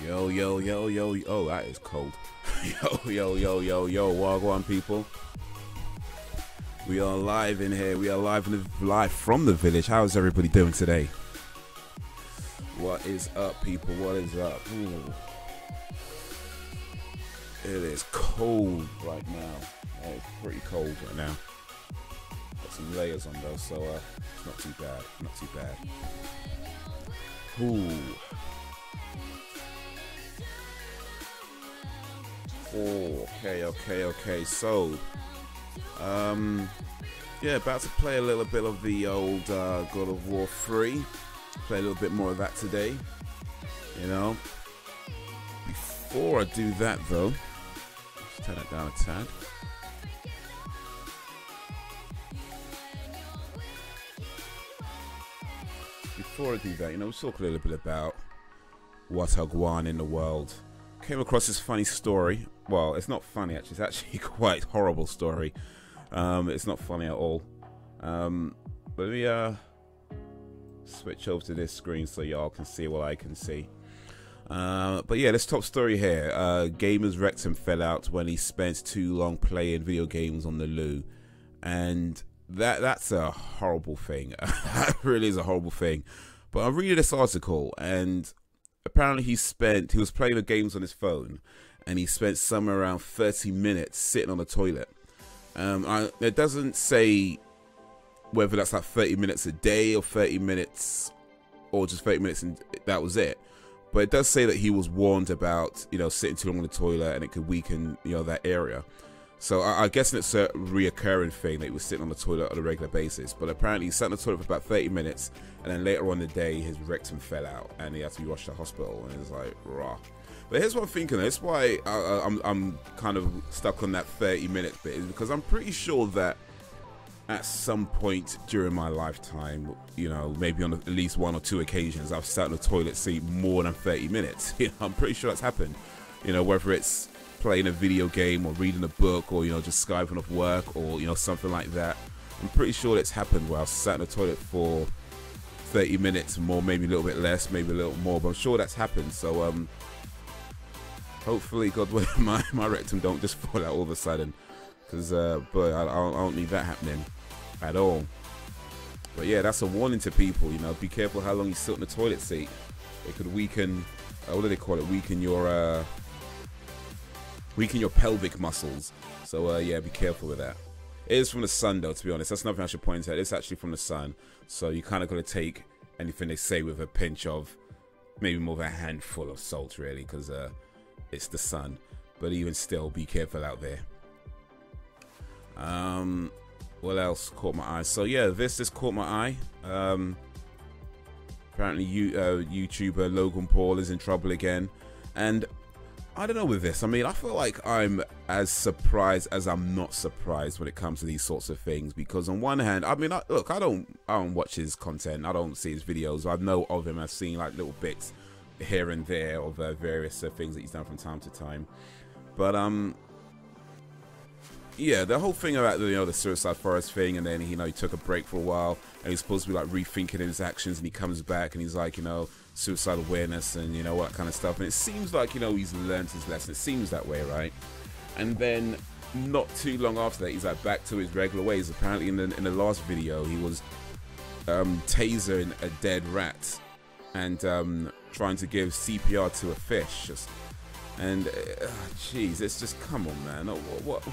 Yo, yo, yo, yo, oh, that is cold. Yo, yo, yo, yo, yo, wagwan people. We are live in here. We are live from the village. How is everybody doing today? What is up, people? What is up? Ooh. It is cold right now. It's pretty cold right now. Got some layers on though, so it's not too bad. Not too bad. Ooh. Oh, okay. So, yeah, about to play a little bit of the old God of War 3. Play a little bit more of that today. You know. Before I do that, though, let's turn it down a tad. Before I do that, you know, we'll talk a little bit about what's going on in the world. Came across this funny story. Well, it's not funny actually. It's actually quite horrible story. It's not funny at all. But let me switch over to this screen so y'all can see what I can see. But yeah, this top story here. Gamer's rectum fell out when he spent too long playing video games on the loo, and that's a horrible thing. That really is a horrible thing. But I'm reading this article, and apparently he was playing the games on his phone, and he spent somewhere around 30 minutes sitting on the toilet. It doesn't say whether that's like 30 minutes a day or 30 minutes or just 30 minutes and that was it. But it does say that he was warned about, you know, sitting too long on the toilet and it could weaken, you know, that area. So I guess it's a reoccurring thing that he was sitting on the toilet on a regular basis. But apparently he sat on the toilet for about 30 minutes, and then later on in the day his rectum fell out and he had to be rushed to the hospital, and it's like raw. But here's what I'm thinking. That's why I'm kind of stuck on that 30-minute bit, is because I'm pretty sure that at some point during my lifetime, you know, maybe on at least one or two occasions, I've sat on the toilet seat more than 30 minutes. You know, I'm pretty sure that's happened. You know, whether it's playing a video game or reading a book or, you know, just Skyping off work or, you know, something like that. I'm pretty sure it's happened where I've sat in the toilet for 30 minutes more, maybe a little bit less, maybe a little more, but I'm sure that's happened. So hopefully, God willing, my rectum don't just fall out all of a sudden, because but I don't need that happening at all. But yeah, that's a warning to people. You know, be careful how long you sit in the toilet seat. It could weaken, what do they call it, weaken your pelvic muscles. So yeah, be careful with that. It is from the sun though, to be honest. That's nothing I should point out. It's actually from the sun. So you kind of got to take anything they say with a pinch of, maybe more than a handful of salt, really, because it's the sun. But even still, be careful out there. What else caught my eye? So yeah, this just caught my eye. Apparently YouTuber Logan Paul is in trouble again, and I don't know with this. I mean, I feel like I'm as surprised as I'm not surprised when it comes to these sorts of things, because on one hand, I mean, look, I don't watch his content, I don't see his videos. I know of him, I've seen like little bits here and there of various things that he's done from time to time. But yeah, the whole thing about the Suicide Forest thing, and then he took a break for a while, and he's supposed to be like rethinking his actions, and he comes back and he's like, suicide awareness and all that kind of stuff, and it seems like he's learned his lesson. It seems that way, right? And then not too long after that, he's like back to his regular ways. Apparently in the last video, he was tasering a dead rat and trying to give CPR to a fish. Jeez, it's just, come on, man. What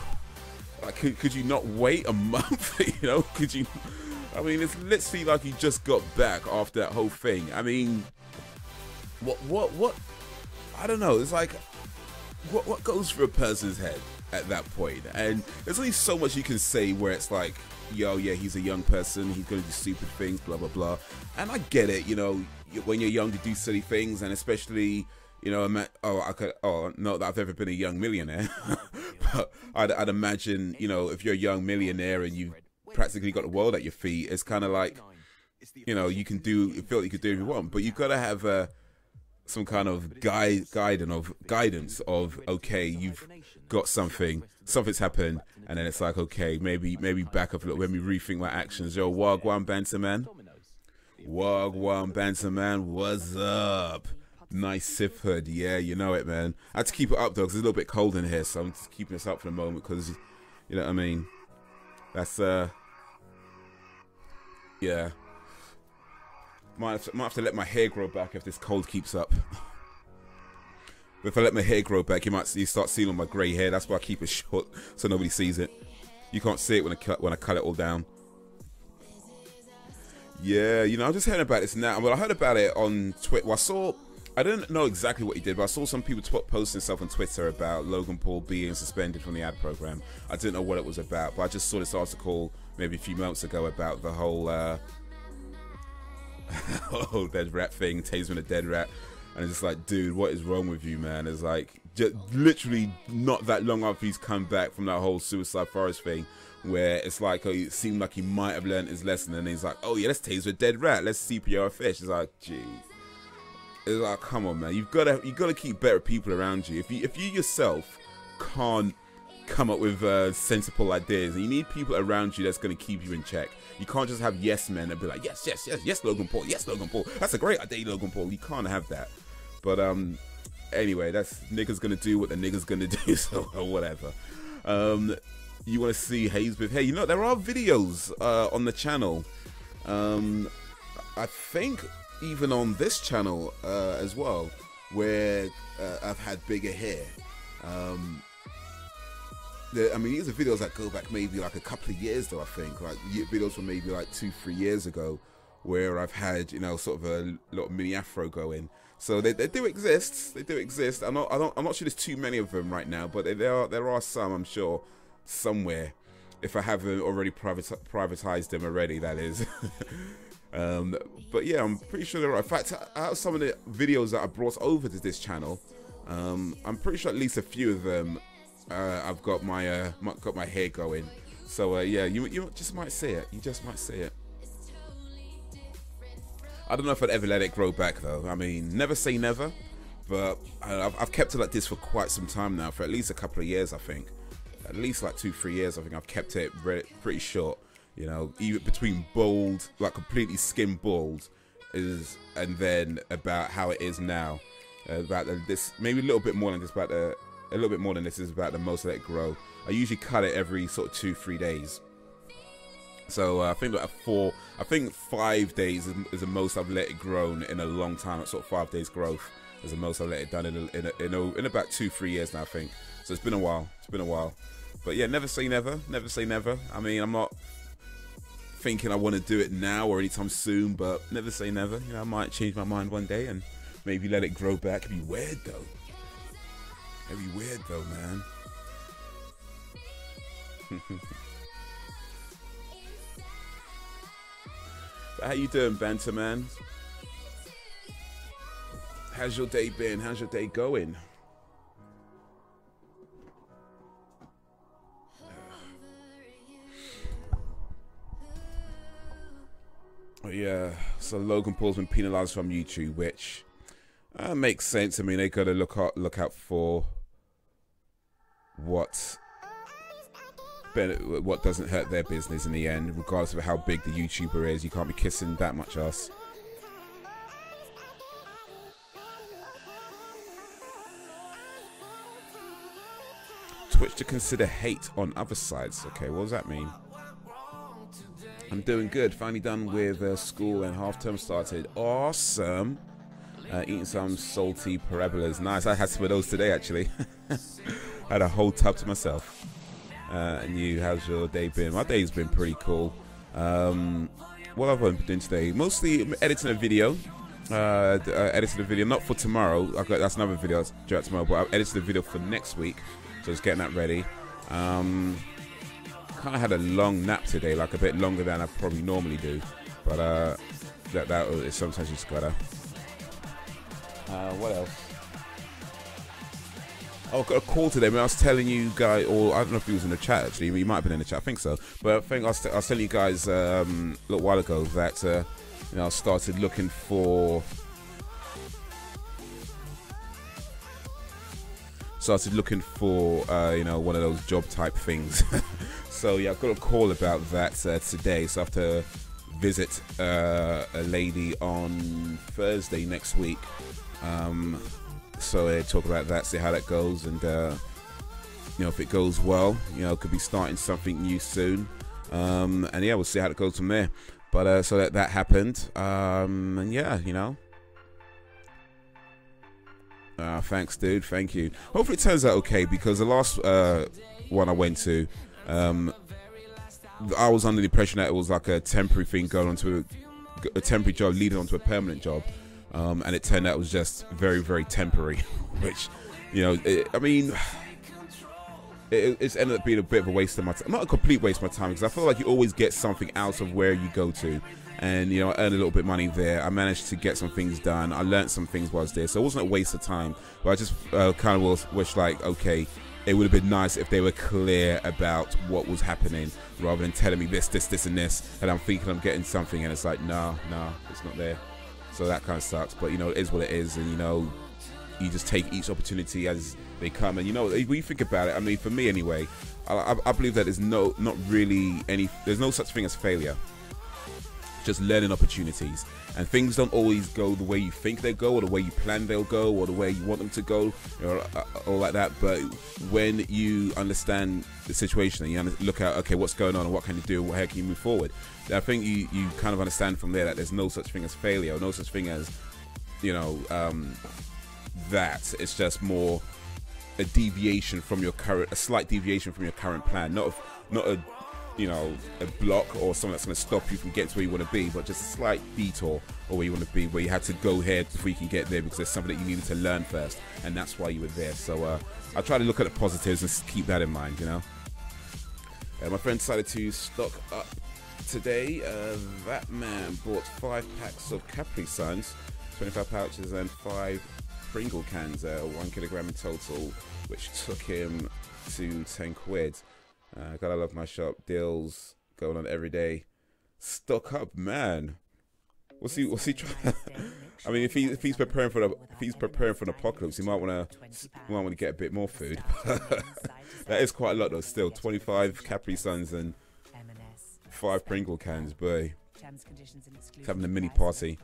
like, could you not wait a month? Could you? I mean, it's literally like he just got back after that whole thing. I mean, what? I don't know. It's like, what goes through a person's head at that point? And there's only so much you can say where it's like, yo, yeah, he's a young person, he's gonna do stupid things, blah blah blah. And I get it, when you're young, you do silly things, and especially, not that I've ever been a young millionaire, but I'd imagine, if you're a young millionaire and you've practically got the world at your feet, it's kind of like, you know, you can do, you feel like you could do if you want, but you've got to have some kind of guidance of, okay, you've got something's happened, and then it's like, okay, maybe back up a little, let me rethink my actions. Yo, Wagwan Banter Man, what's up? Nice sip hood, yeah, you know it, man. I had to keep it up though, because it's a little bit cold in here, so I'm just keeping this up for the moment, because, you know what I mean. That's yeah. Might have to let my hair grow back if this cold keeps up. But if I let my hair grow back, you start seeing all my grey hair. That's why I keep it short, so nobody sees it. You can't see it when I cut it all down. Yeah, you know, I'm just hearing about this now. Well, I heard about it on Twitter. Well, I didn't know exactly what he did, but I saw some people posting stuff on Twitter about Logan Paul being suspended from the ad program. I didn't know what it was about, but I just saw this article maybe a few months ago about the whole dead rat thing, tasing a dead rat, and it's just like, dude, what is wrong with you, man? It's like, just literally not that long after he's come back from that whole Suicide Forest thing, where it's like, oh, it seemed like he might have learned his lesson, and he's like, oh yeah, let's taser a dead rat, let's CPR a fish. It's like, geez. It's like, come on, man, you've got to keep better people around you. If you yourself can't come up with sensible ideas, and you need people around you that's going to keep you in check. You can't just have yes men and be like, yes, Logan Paul, yes, Logan Paul, that's a great idea, Logan Paul. You can't have that. But anyway, that's niggas gonna do what the niggas gonna do, so whatever. You want to see Haze with, hey, you know, there are videos on the channel. I think even on this channel as well, where I've had bigger hair. I mean, these are videos that go back maybe like a couple of years though, I think. Like videos from maybe like 2-3 years ago, where I've had, you know, sort of a little mini afro going. So they do exist. They do exist. I'm not sure there's too many of them right now, but there are some, I'm sure, somewhere. If I haven't already privatized them already, that is. But yeah, I'm pretty sure there are. In fact, out of some of the videos that I brought over to this channel, I'm pretty sure at least a few of them I've got my hair going. So yeah, you just might see it. You just might see it. I don't know if I'd ever let it grow back though. I mean, never say never, but I've kept it like this for quite some time now, for at least a couple of years, I think. At least like 2-3 years, I think I've kept it pretty short. You know, even between bald, like completely skin bald, and then about how it is now. About this, maybe a little bit more than this, about a little bit more than this is about the most I let it grow. I usually cut it every sort of 2-3 days. So I think like 5 days is the most I've let it grow in a long time. Sort of 5 days growth is the most I've let it done in about 2-3 years now, I think. So it's been a while. It's been a while. But yeah, never say never. Never say never. I mean, I'm not thinking I want to do it now or anytime soon, but never say never. You know, I might change my mind one day and maybe let it grow back. It'd be weird though. It'd be weird though, man. But how you doing, Banter Man? How's your day been? How's your day going? Oh yeah, so Logan Paul's been penalized from YouTube, which makes sense. I mean, they gotta look out for what doesn't hurt their business in the end, regardless of how big the YouTuber is. You can't be kissing that much ass. Twitch to consider hate on other sides. Okay, what does that mean? I'm doing good. Finally done with school and half term started. Awesome. Eating some salty parabolas. Nice. I had some of those today actually. I had a whole tub to myself. And you, how's your day been? My day's been pretty cool. What have I been doing today? Mostly editing a video. Edited a video, not for tomorrow. That's another video I'll do out tomorrow, but I've edited a video for next week. So just getting that ready. Kind of had a long nap today, like a bit longer than I probably normally do, but that is sometimes you just gotta. What else? Oh, I got a call today. I mean, I was telling you guys, or I don't know if he was in the chat actually. He might have been in the chat. I think so. But I think I was telling you guys a little while ago that you know, started looking for you know, one of those job type things. So yeah, I've got a call about that today. So I have to visit a lady on Thursday next week. So talk about that, see how that goes, and you know, if it goes well, you know, could be starting something new soon. And yeah, we'll see how it goes from there. But so that happened, and yeah, you know. Thanks, dude. Thank you. Hopefully it turns out okay, because the last one I went to, I was under the impression that it was like a temporary thing going on to a temporary job leading onto a permanent job, and it turned out it was just very, very temporary. Which, you know, I mean, it's ended up being a bit of a waste of my time. Not a complete waste of my time, because I feel like you always get something out of where you go to. And, you know, I earned a little bit of money there. I managed to get some things done. I learned some things while I was there. So it wasn't a waste of time. But I just kind of wish, like, okay, it would have been nice if they were clear about what was happening, rather than telling me this, and this. And I'm thinking I'm getting something, and it's like, no, it's not there. So that kind of sucks. But, you know, it is what it is. And, you know, you just take each opportunity as they come. And, you know, when you think about it, I mean, for me anyway, I believe that there's no such thing as failure. Just learning opportunities, and things don't always go the way you think they go, or the way you plan they'll go, or the way you want them to go, you know, all like that. But when you understand the situation and you look at, okay, what's going on and what can you do, how can you move forward, I think you kind of understand from there that there's no such thing as failure, or no such thing as, you know, that it's just more a deviation from your current, a slight deviation from your current plan, not a you know, a block or something that's going to stop you from getting to where you want to be, but just a slight detour or where you want to be, where you had to go ahead before you can get there because there's something that you needed to learn first, and that's why you were there. So I try to look at the positives and keep that in mind, you know. My friend decided to stock up today. That man bought 5 packs of Capri Suns, 25 pouches and 5 Pringle cans, 1 kilogram in total, which took him to 10 quid. Gotta love my shop. Deals going on every day. Stock up, man. What's he trying? I mean, if he's preparing for an apocalypse, he might want to get a bit more food. That is quite a lot though. Still, 25 Capri Suns and 5 Pringle cans, boy. He's having a mini party.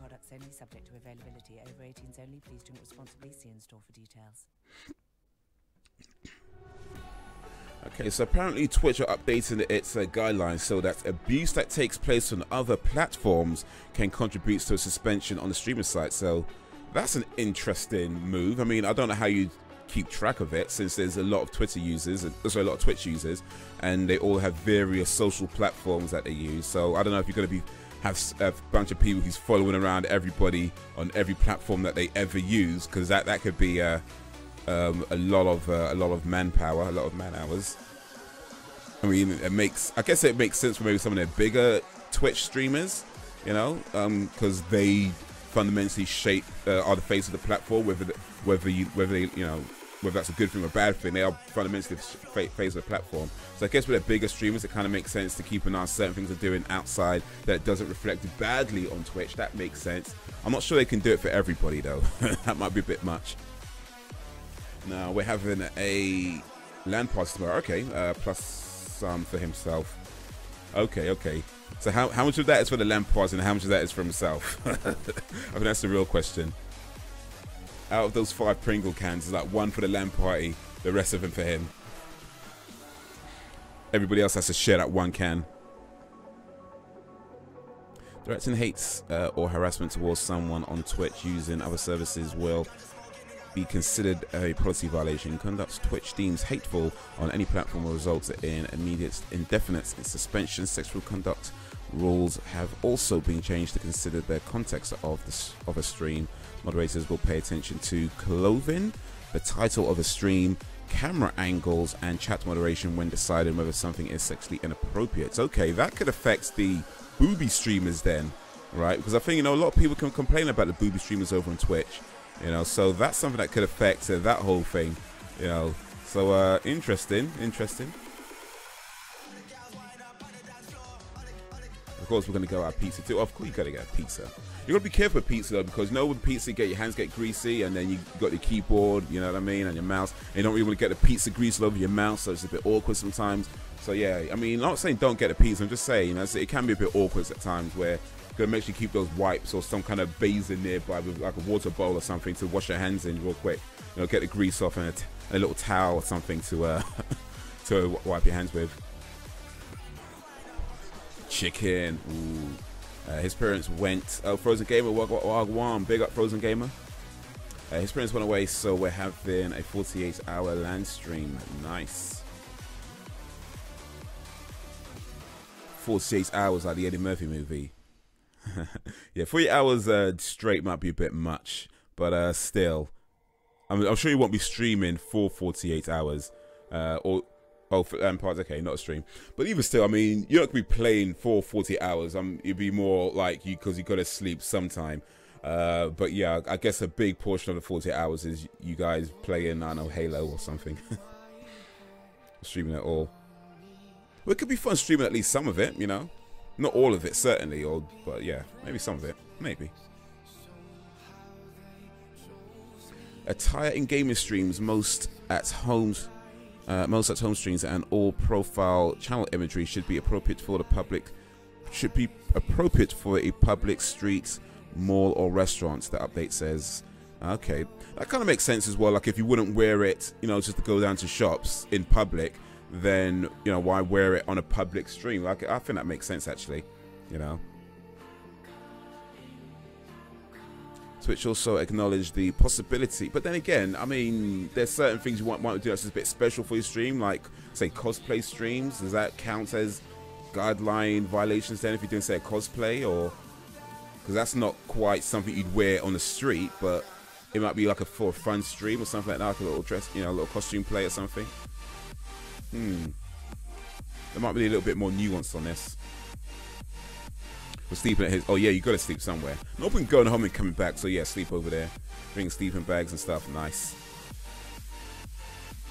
Okay, so apparently Twitch are updating its guidelines so that abuse that takes place on other platforms can contribute to a suspension on the streamer site. So that's an interesting move. I mean, I don't know how you keep track of it, since there's a lot of Twitter users, also a lot of Twitch users, and they all have various social platforms that they use. So I don't know if you're going to have a bunch of people who's following around everybody on every platform that they ever use, because that could be a lot of manpower, a lot of man hours. I mean, I guess it makes sense for maybe some of their bigger Twitch streamers, you know, because they fundamentally are the face of the platform, whether that's a good thing or a bad thing. They are fundamentally the face of the platform. So I guess with their bigger streamers, it kind of makes sense to keep an eye on certain things they're doing outside that doesn't reflect badly on Twitch. That makes sense. I'm not sure they can do it for everybody though. That might be a bit much. Now we're having a LAN party tomorrow. Okay, plus some for himself. Okay. So how much of that is for the LAN party and how much of that is for himself? I think that's the real question. Out of those 5 Pringle cans, is like 1 for the LAN party, the rest of them for him. Everybody else has to share that 1 can. Directing hates or harassment towards someone on Twitch using other services will be considered a policy violation. Conduct Twitch deems hateful on any platform will result in immediate indefinite suspension. Sexual conduct rules have also been changed to consider the context of a stream. Moderators will pay attention to clothing, the title of a stream, camera angles, and chat moderation when deciding whether something is sexually inappropriate. Okay, that could affect the booby streamers then, right? Because I think, you know, a lot of people can complain about the booby streamers over on Twitch, you know, so that's something that could affect that whole thing, you know. So interesting. Of course, we're going to go out pizza too. Of course, you got to get a pizza. You got to be careful with pizza though, because with pizza, your hands get greasy, and then you got your keyboard, you know what I mean, and your mouse. And you don't really want to get the pizza grease all over your mouse, so it's a bit awkward sometimes. So yeah, I mean, I'm not saying don't get a pizza. I'm just saying, you know, it can be a bit awkward at times where you got to make sure you keep those wipes or some kind of basin nearby with like a water bowl or something to wash your hands in real quick. You know, get the grease off, and a little towel or something to to wipe your hands with. Chicken. Ooh. His parents went. Frozen Gamer, Wagwan, big up Frozen Gamer. His parents went away, so we're having a 48-hour LAN stream. Nice. 48 hours like the Eddie Murphy movie. Yeah, 48 hours straight might be a bit much, but still, I'm sure you won't be streaming for 48 hours. Okay, not a stream, but even still, I mean, you're not gonna be playing for 40 hours. You'd be more like because you gotta sleep sometime. But yeah, I guess a big portion of the 48 hours is you guys playing, I don't know, Halo or something. Streaming it all. Well, it could be fun streaming at least some of it, you know, not all of it certainly, but yeah, maybe some of it, maybe. Attire in gaming streams, most at home streams and all profile channel imagery should be appropriate for a public street, mall or restaurant, the update says. Okay, that kind of makes sense as well. Like if you wouldn't wear it, you know, just to go down to shops in public, then, you know, why wear it on a public stream? Like I think that makes sense actually, you know. Twitch also acknowledged the possibility, but then again, I mean, there's certain things you want to do that's a bit special for your stream, like say cosplay streams. Does that count as guideline violations then if you're doing, say, a cosplay? Or because that's not quite something you'd wear on the street, but it might be like for a fun stream or something like that, like a little dress, you know, a little costume play or something. There might be a little bit more nuance on this. We're sleeping at his. Oh yeah, you gotta sleep somewhere. Not been going home and coming back, so yeah, sleep over there. Bring sleeping bags and stuff. Nice.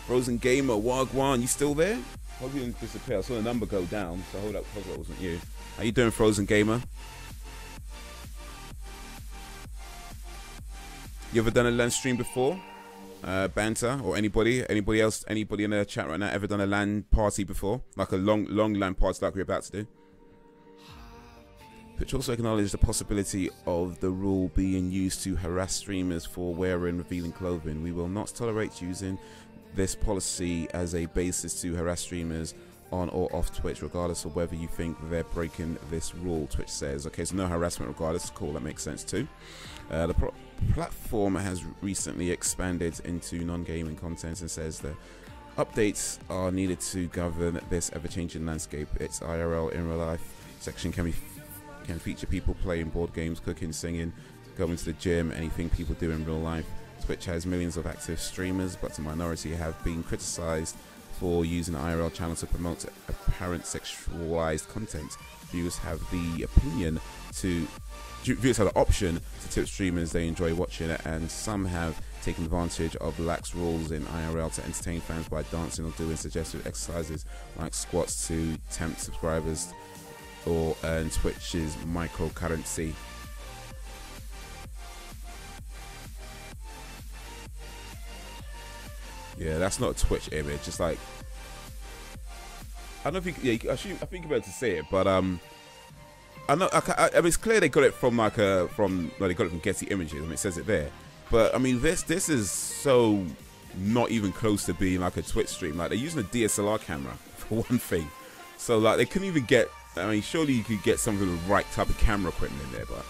Frozen Gamer, Wagwan, you still there? Hope you didn't disappear. I saw the number go down, so hold up, hope that wasn't you. How you doing, Frozen Gamer? You ever done a LAN stream before? Banter or anybody else, anybody in the chat right now ever done a LAN party before? Like a long LAN party like we're about to do? Which also acknowledged the possibility of the rule being used to harass streamers for wearing revealing clothing. We will not tolerate using this policy as a basis to harass streamers on or off Twitch, regardless of whether you think they're breaking this rule, Twitch says. Okay, so no harassment regardless. Cool, that makes sense too. The platform has recently expanded into non-gaming content and says that updates are needed to govern this ever-changing landscape. Its IRL in real life section can feature people playing board games, cooking, singing, going to the gym, anything people do in real life. Twitch has millions of active streamers, but a minority have been criticized for using the IRL channel to promote apparent sexualized content. Viewers have the option to tip streamers they enjoy watching it, and some have taken advantage of lax rules in IRL to entertain fans by dancing or doing suggestive exercises like squats to tempt subscribers or earn Twitch's microcurrency. Yeah, that's not a Twitch image. It's like, I don't know if you, yeah, I think you're about to say it, but I know, I mean, it's clear they got it from like they got it from Getty Images. I mean, it says it there, but I mean, this is so not even close to being like a Twitch stream. Like they're using a DSLR camera for one thing, so like they couldn't even get. I mean, surely you could get some of the right type of camera equipment in there, but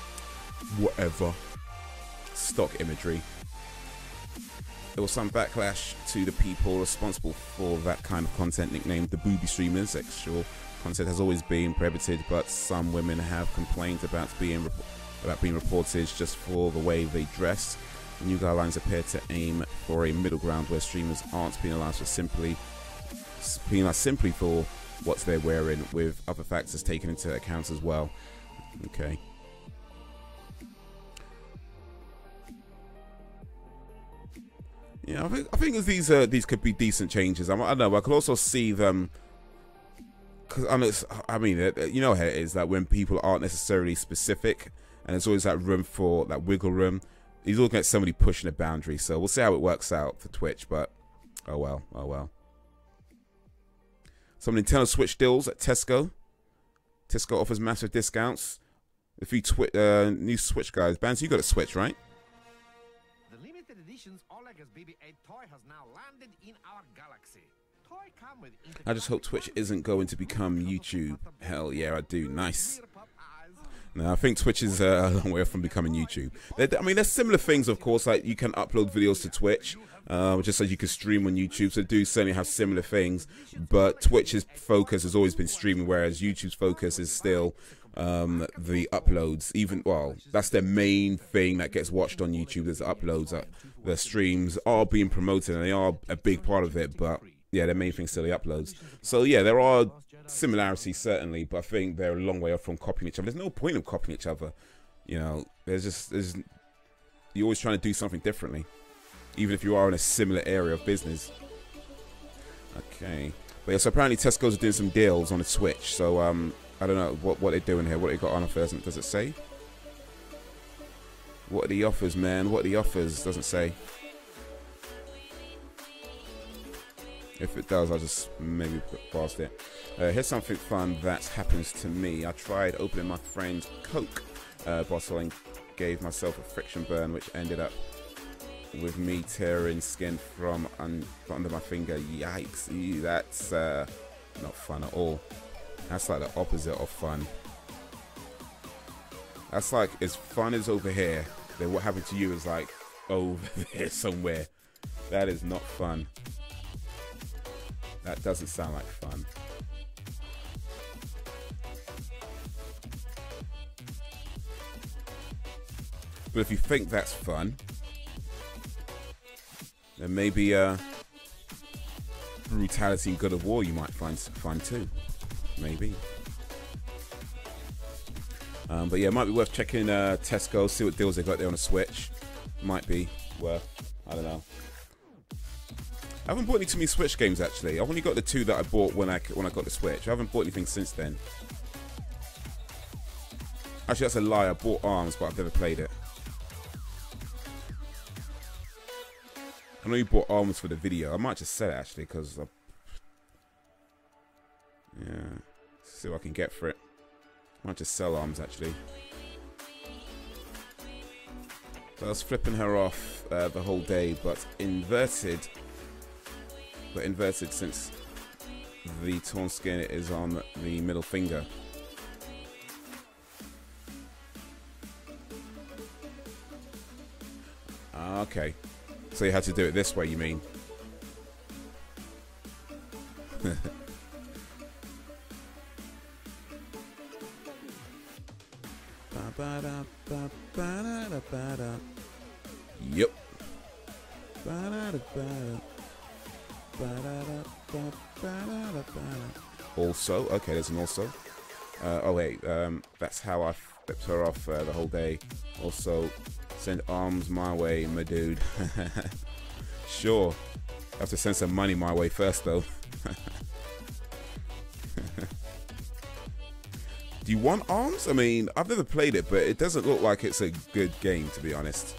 whatever. Stock imagery. There was some backlash to the people responsible for that kind of content, nicknamed the booby streamers. Sexual content has always been prohibited, but some women have complained about being reported just for the way they dress. The new guidelines appear to aim for a middle ground where streamers aren't penalized simply for what they're wearing, with other factors taken into account as well. Okay. Yeah, I think these could be decent changes. I don't know. I could also see them because I mean, you know how it is that when people aren't necessarily specific, and there's always that room for that wiggle room. He's looking at somebody pushing a boundary, so we'll see how it works out for Twitch. But oh well, oh well. Some Nintendo Switch deals at Tesco. Tesco offers massive discounts. A few new Switch guys. Bands, you got a Switch, right? The limited edition's Olega's BB-8 toy has now landed in our galaxy. Toy come with I just hope Twitch isn't going to become YouTube. Hell yeah, I do. Nice. No, I think Twitch is a long way from becoming YouTube. I mean, there's similar things, of course, like you can upload videos to Twitch, just so you can stream on YouTube. So do certainly have similar things, but Twitch's focus has always been streaming, whereas YouTube's focus is still the uploads. Even, well, that's their main thing that gets watched on YouTube. There's the uploads. The streams are being promoted, and they are a big part of it, but yeah, their main thing's still the uploads. So yeah, there are similarities certainly, but I think they're a long way off from copying each other. There's no point in copying each other. You know, you're always trying to do something differently, even if you are in a similar area of business. Okay, but yeah, so apparently Tesco's are doing some deals on the Switch. So I don't know what they're doing here. What they got on offer? Does it say? What are the offers, man? What are the offers? Doesn't say. If it does, I'll just maybe put past it. Here's something fun that happens to me. I tried opening my friend's Coke bottle and gave myself a friction burn, which ended up with me tearing skin from under my finger. Yikes. Ew, that's not fun at all. That's like the opposite of fun. That's like as fun as over here, then what happened to you is like over there somewhere. That is not fun. That doesn't sound like fun. But if you think that's fun, then maybe brutality in God of War you might find fun too. Maybe. But yeah, it might be worth checking Tesco, see what deals they got there on the Switch. Might be worth, I don't know. I haven't bought any too many Switch games actually. I've only got the 2 that I bought when I got the Switch. I haven't bought anything since then. Actually, that's a lie. I bought ARMS, but I've never played it. I know you bought ARMS for the video. I might just sell it actually, because yeah, see what I can get for it. I might just sell ARMS actually. So I was flipping her off the whole day, but inverted since the torn skin is on the middle finger. Okay, so you had to do it this way, you mean? Yep. Also, okay, there's an also. Oh wait, that's how I flipped her off the whole day. Also, send ARMS my way, my dude. Sure, I have to send some money my way first, though. Do you want ARMS? I mean, I've never played it, but it doesn't look like it's a good game, to be honest.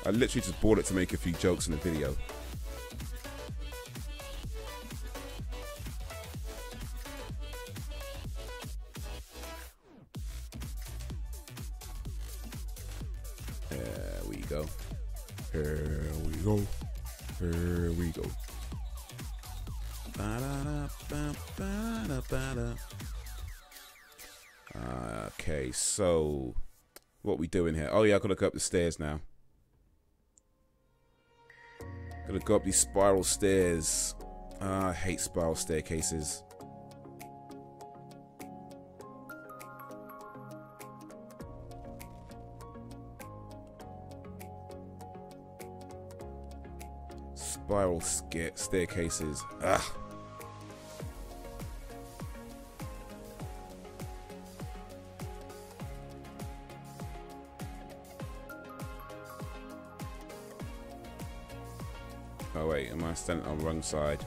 I literally just bought it to make a few jokes in the video. There we go. Here we go. Here we go. Okay, so what we doing here? Oh yeah, I gotta go up the stairs now. Gotta go up these spiral stairs. I hate spiral staircases. Spiral staircases. Ugh. Oh wait, am I standing on the wrong side?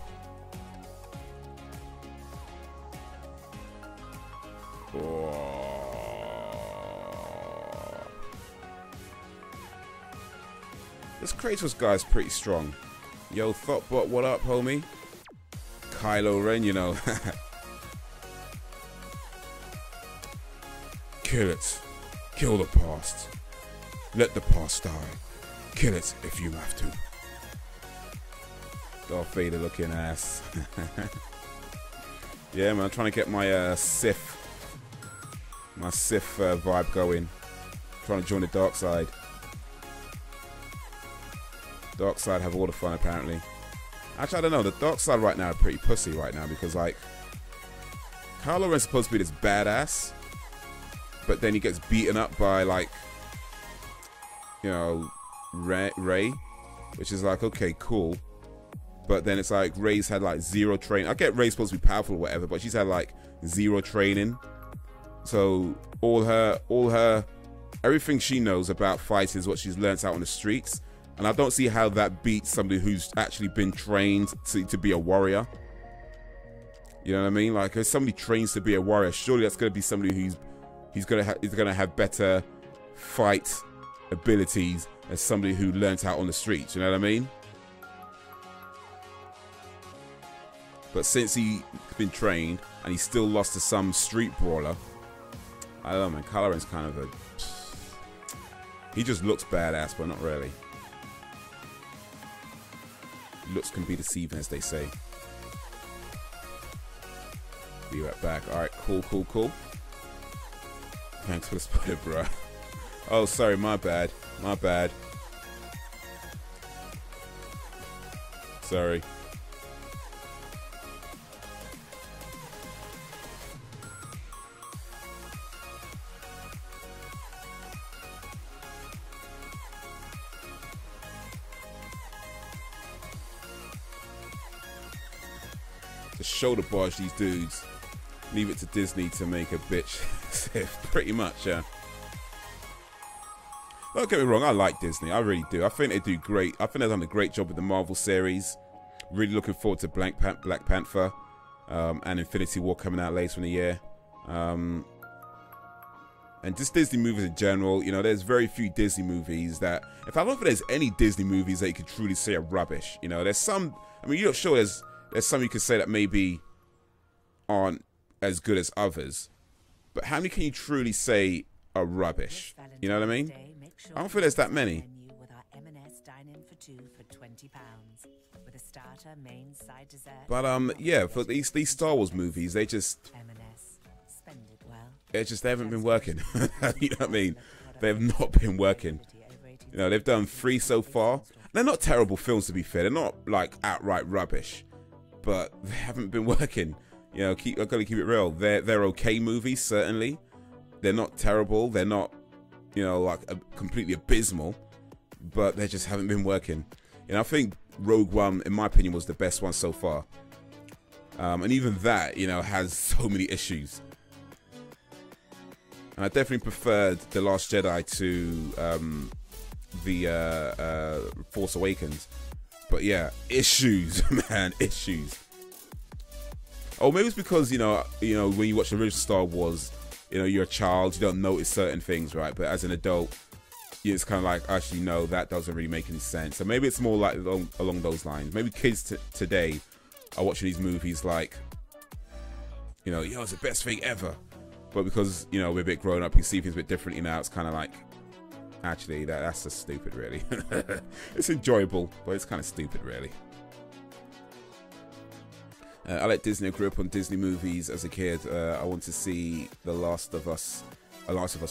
This Kratos guy's pretty strong. Yo, Thoughtbot, what up, homie? Kylo Ren, you know. Kill it. Kill the past. Let the past die. Kill it if you have to. Darth Vader looking ass. Yeah, man, I'm trying to get my Sith vibe going. Trying to join the dark side. Dark side have all the fun apparently. Actually, I don't know. The dark side right now are pretty pussy right now because like Kylo Ren's supposed to be this badass, but then he gets beaten up by like, you know, Rey, which is like, okay, cool. But then it's like Rey's had like zero training. I get Rey's supposed to be powerful or whatever, but she's had like zero training. So all her everything she knows about fighting is what she's learnt out on the streets. And I don't see how that beats somebody who's actually been trained to be a warrior. You know what I mean? Like if somebody trains to be a warrior, surely that's going to be somebody who's gonna have better fight abilities as somebody who learnt out on the streets. You know what I mean? But since he's been trained and he still lost to some street brawler, I don't know, man. Kylo Ren's kind of a... He just looks badass, but not really. Looks can be deceiving, as they say. Be right back. Alright, cool. Thanks for the spoiler, bro. Oh, sorry, my bad. Sorry. To shoulder barge these dudes. Leave it to Disney to make a bitch. Pretty much, yeah. Don't get me wrong, I like Disney. I really do. I think they do great. I think they've done a great job with the Marvel series. Really looking forward to Black Panther and Infinity War coming out later in the year. And just Disney movies in general. You know, there's very few Disney movies that... If I don't think there's any Disney movies that you could truly say are rubbish. You know, there's some... I mean, you're not sure there's some you could say that maybe aren't as good as others, but how many can you truly say are rubbish? You know what I mean? I don't feel there's that many. But yeah, for these Star Wars movies, they haven't been working. You know what I mean? They have not been working. You know, they've done 3 so far. They're not terrible films, to be fair. They're not like outright rubbish, but they haven't been working. You know, I've got to keep it real. They're okay movies, certainly. They're not terrible. They're not, you know, like completely abysmal, but they just haven't been working. You know, I think Rogue One, in my opinion, was the best one so far. And even that, you know, has so many issues. And I definitely preferred The Last Jedi to the Force Awakens. But yeah, issues, man, issues. Oh, maybe it's because, you know, when you watch the original Star Wars, you know, you're a child, you don't notice certain things, right? But as an adult, it's kind of like, actually, no, that doesn't really make any sense. So maybe it's more like along those lines. Maybe kids today are watching these movies like, you know, yo, it's the best thing ever. But because, you know, we're a bit grown up, you see things a bit differently now, it's kind of like, actually, that's just stupid, really. It's enjoyable, but it's kind of stupid, really. I like Disney. I grew up on Disney movies as a kid. I want to see a Last of Us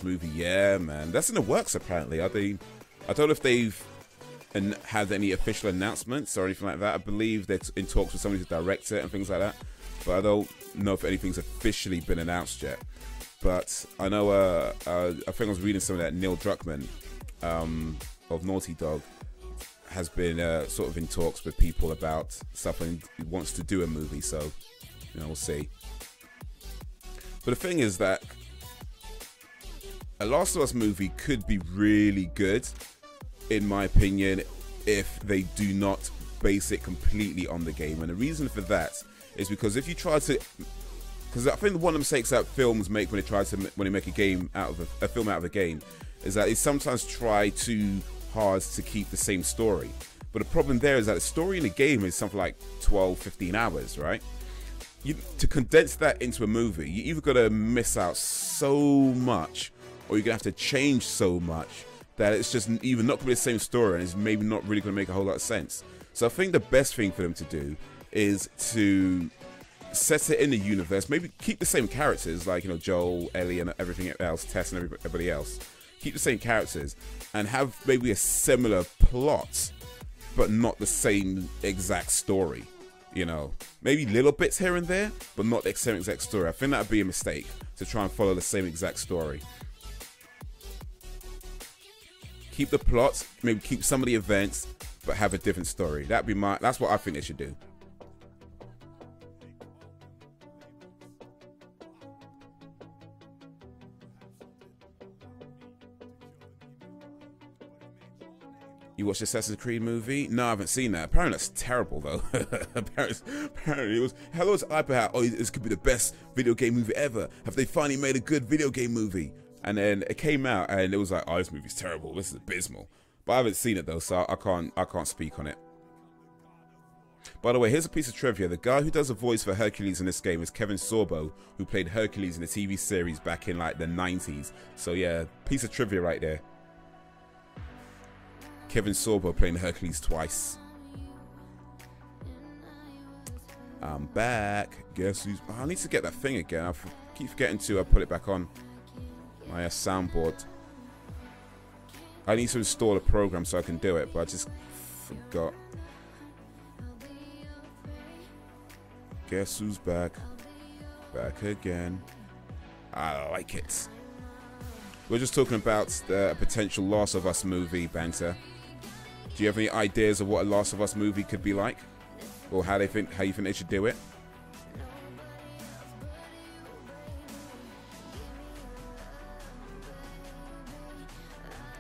movie. Yeah, man, that's in the works apparently. I don't know if they've had any official announcements or anything like that. I believe they're in talks with somebody to direct it and things like that, but I don't know if anything's officially been announced yet. But I know, I think I was reading some of that. Neil Druckmann of Naughty Dog has been sort of in talks with people about stuff and he wants to do a movie, so, you know, we'll see. But the thing is that a Last of Us movie could be really good, in my opinion, if they do not base it completely on the game. And the reason for that is because if you try to... Because I think one of the mistakes that films make when they make a game out of a film out of a game is that they sometimes try to hard to keep the same story. But the problem there is that the story in the game is something like 12, 15 hours, right? To condense that into a movie, you either got to miss out so much, or you're going to have to change so much that it's just either not going to be the same story, and it's maybe not really going to make a whole lot of sense. So I think the best thing for them to do is to set it in the universe, maybe keep the same characters, like, you know, Joel, Ellie, and everything else, Tess and everybody else. Keep the same characters, and have maybe a similar plot, but not the same exact story. You know, maybe little bits here and there, but not the same exact story. I think that would be a mistake to try and follow the same exact story. Keep the plot, maybe keep some of the events, but have a different story. That's what I think they should do. You watched the Assassin's Creed movie? No, I haven't seen that. Apparently that's terrible, though. apparently it was, hello to iPad. Oh, this could be the best video game movie ever. Have they finally made a good video game movie? And then it came out, and it was like, oh, this movie's terrible. This is abysmal. But I haven't seen it, though, so I can't speak on it. By the way, here's a piece of trivia. The guy who does the voice for Hercules in this game is Kevin Sorbo, who played Hercules in the TV series back in, like, the 90s. So, yeah, piece of trivia right there. Kevin Sorbo playing Hercules twice. I'm back. Guess who's... Oh, I need to get that thing again. I keep forgetting to put it back on my soundboard. I need to install a program so I can do it, but I just forgot. Guess who's back? Back again. I like it. We're just talking about the potential Last of Us movie banter. Do you have any ideas of what a Last of Us movie could be like, or how you think they should do it?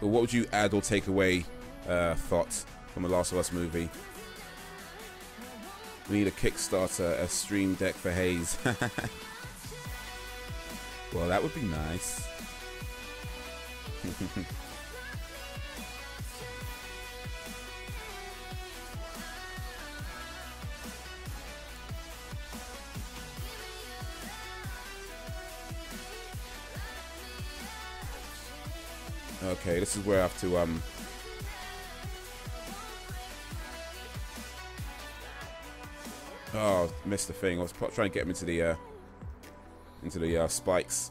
Or what would you add or take away thoughts from a Last of Us movie? We need a Kickstarter, a Stream Deck for Haze. Well, that would be nice. Okay, this is where I have to oh, missed the thing. I was trying to get him into the spikes.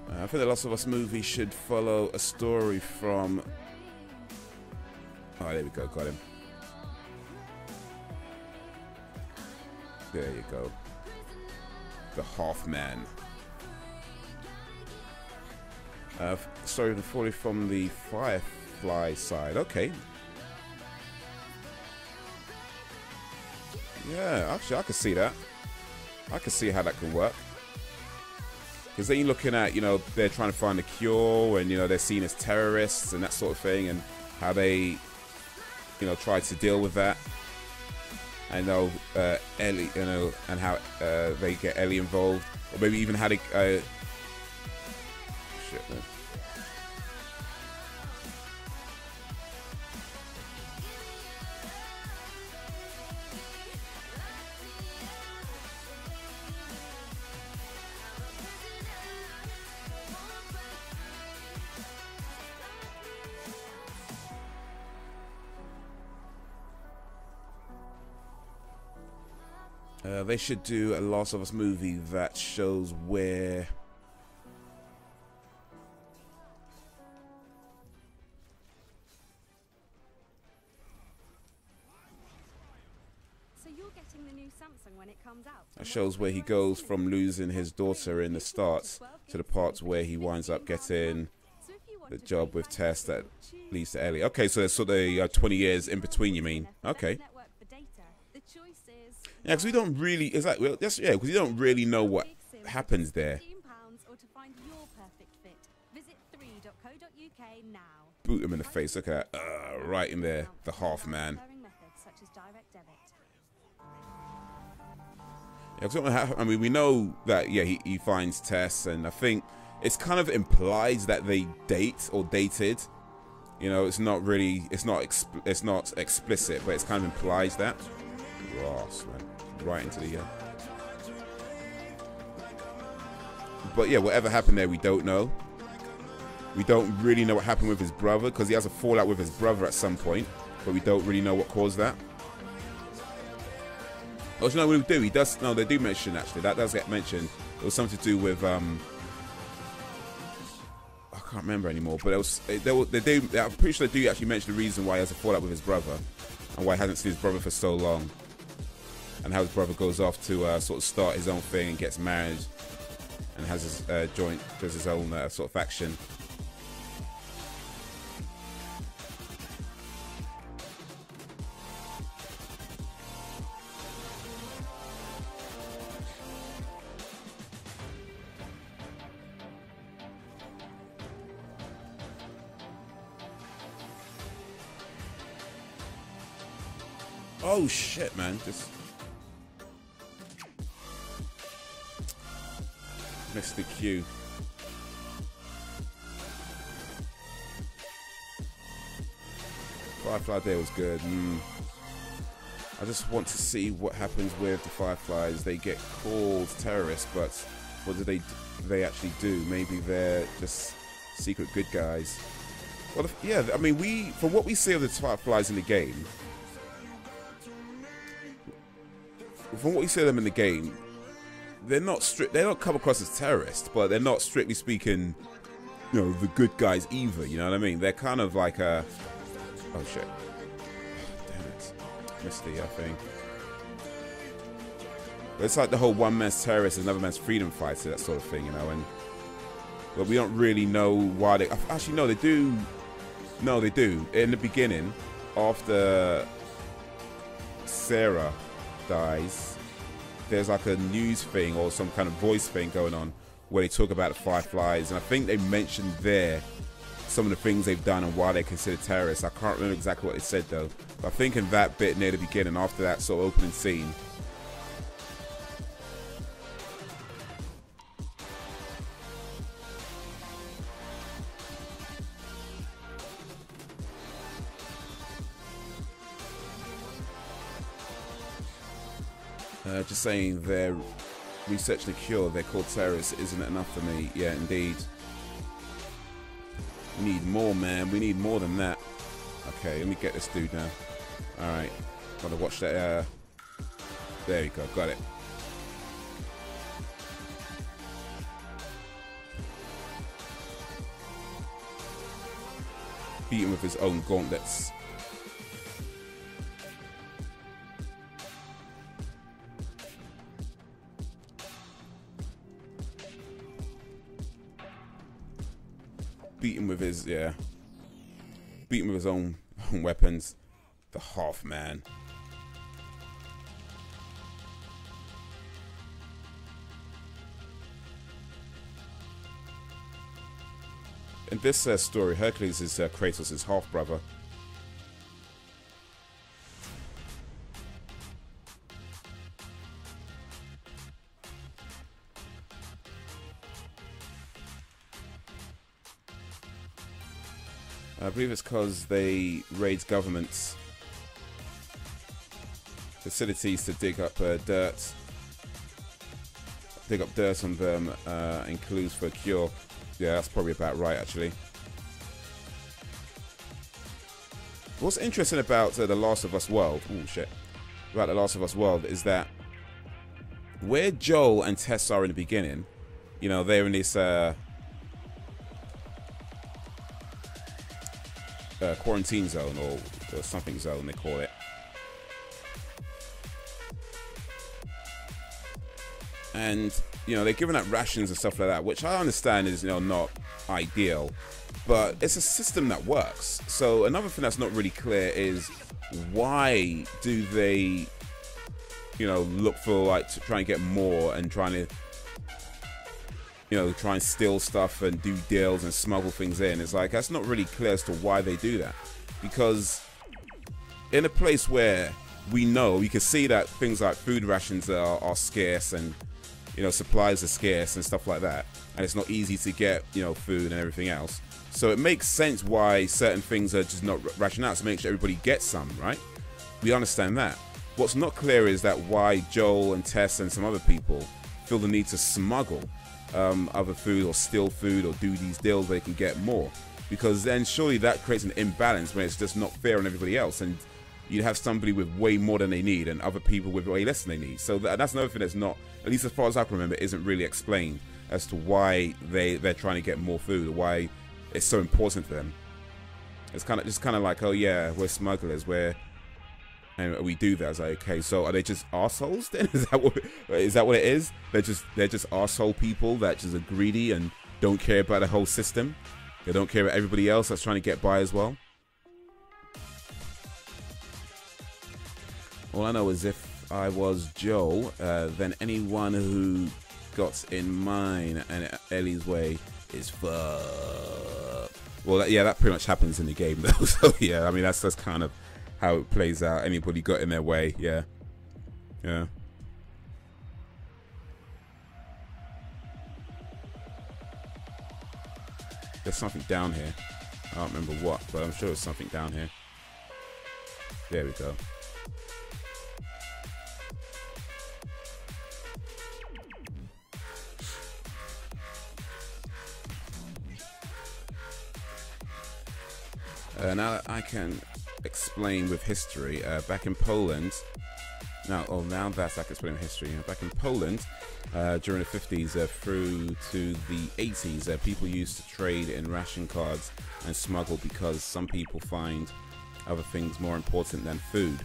I think the Last of Us movie should follow a story from... Oh, there we go. Got him. There you go. The Half-Man. Story from the Firefly side. Okay. Yeah, actually, I could see that. I could see how that can work. Because then you're looking at, you know, they're trying to find a cure, and, you know, they're seen as terrorists and that sort of thing, and how they, you know, try to deal with that. I know Ellie, you know, and how they get Ellie involved, or maybe even how they. Shit, man. They should do a Last of Us movie that shows where... So you're getting the new Samsung when it comes out? That shows where he goes from losing his daughter in the start to the part where he winds up getting the job with Tess that leads to Ellie. Okay, so there's sort of 20 years in between, you mean? Okay. Yeah, because we don't really, exactly, well, yeah, because you don't really know what happens there. Boot him in the face, look at that, right in there, the Half-Man. of it. Yeah, I mean, we know that, yeah, he finds Tess, and I think it's kind of implies that they date or dated. You know, it's not really, it's not explicit, but it's kind of implies that. Ross, man, right into the But yeah, whatever happened there, we don't know. We don't really know what happened with his brother, because he has a fallout with his brother at some point, but we don't really know what caused that. Oh, you know what we do? He does. No, they do mention, actually. That does get mentioned. It was something to do with I can't remember anymore. But it was. They do. I'm pretty sure they do actually mention the reason why he has a fallout with his brother, and why he hasn't seen his brother for so long, and how his brother goes off to sort of start his own thing and gets married, and has his does his own sort of faction. Oh shit, man! Just missed the cue. Firefly Day was good. I just want to see what happens with the Fireflies. They get called terrorists, but what do they actually do? Maybe they're just secret good guys. Well, yeah. I mean, from what we see of the Fireflies in the game. From what we see of them in the game, they're not strict. They don't come across as terrorists, but they're not strictly speaking, you know, the good guys either. You know what I mean? They're kind of like a. Oh shit! Damn it, missed the thing. But it's like the whole one man's terrorist is another man's freedom fighter, that sort of thing, you know. And but we don't really know why they. Actually, no, they do. No, they do. In the beginning, after Sarah dies, there's like a news thing or some kind of voice thing going on where they talk about the Fireflies, and I think they mentioned there some of the things they've done and why they're considered terrorists. I can't remember exactly what they said though, but I think in that bit near the beginning, after that sort of opening scene, just saying they're researching a cure, they're called terrorists, isn't it enough for me? Yeah, indeed. We need more, man. We need more than that. Okay, let me get this dude now. Alright. Gotta watch that. There we go, got it. Beat him with his own gauntlets. Beat him with his, yeah. Beat him with his own weapons. The half man. In this story, Hercules is Kratos' half brother. I believe it's because they raid governments' facilities to dig up dirt on them in clues for a cure. Yeah, that's probably about right, actually. What's interesting about The Last of Us world, oh shit, about The Last of Us world is that where Joel and Tess are in the beginning, you know, they're in this quarantine zone or something zone they call it, and you know they're giving out rations and stuff like that, which I understand is, you know, not ideal, but it's a system that works. So another thing that's not really clear is why do they, you know, look for like to try and get more and trying to, you know, try and steal stuff and do deals and smuggle things in. It's like, that's not really clear as to why they do that. Because in a place where we know, you can see that things like food rations are scarce, and supplies are scarce and stuff like that, and it's not easy to get food and everything else. So it makes sense why certain things are just not rationed out, to make sure everybody gets some, right? We understand that. What's not clear is that why Joel and Tess and some other people feel the need to smuggle other food or steal food or do these deals where they can get more, because then surely that creates an imbalance when it's just not fair on everybody else, and you'd have somebody with way more than they need and other people with way less than they need. So that's another thing that's not, at least as far as I can remember, isn't really explained as to why they're trying to get more food, or why it's so important for them. It's just kind of like, oh yeah, we're smugglers, and we do that. It's like, okay, so are they just arseholes then? Is that what it is? They're just arsehole people that just are greedy and don't care about the whole system. They don't care about everybody else that's trying to get by as well. All I know is if I was Joel, then anyone who got in mine and Ellie's way is fucked. Well, yeah, that pretty much happens in the game though. So yeah, I mean that's kind of how it plays out. Anybody got in their way, yeah. There's something down here. I don't remember what, but I'm sure there's something down here. There we go. Now that I can explain with history, back in Poland, now that's I can explain with history. Back in Poland, during the 50s through to the 80s, people used to trade in ration cards and smuggle because some people find other things more important than food.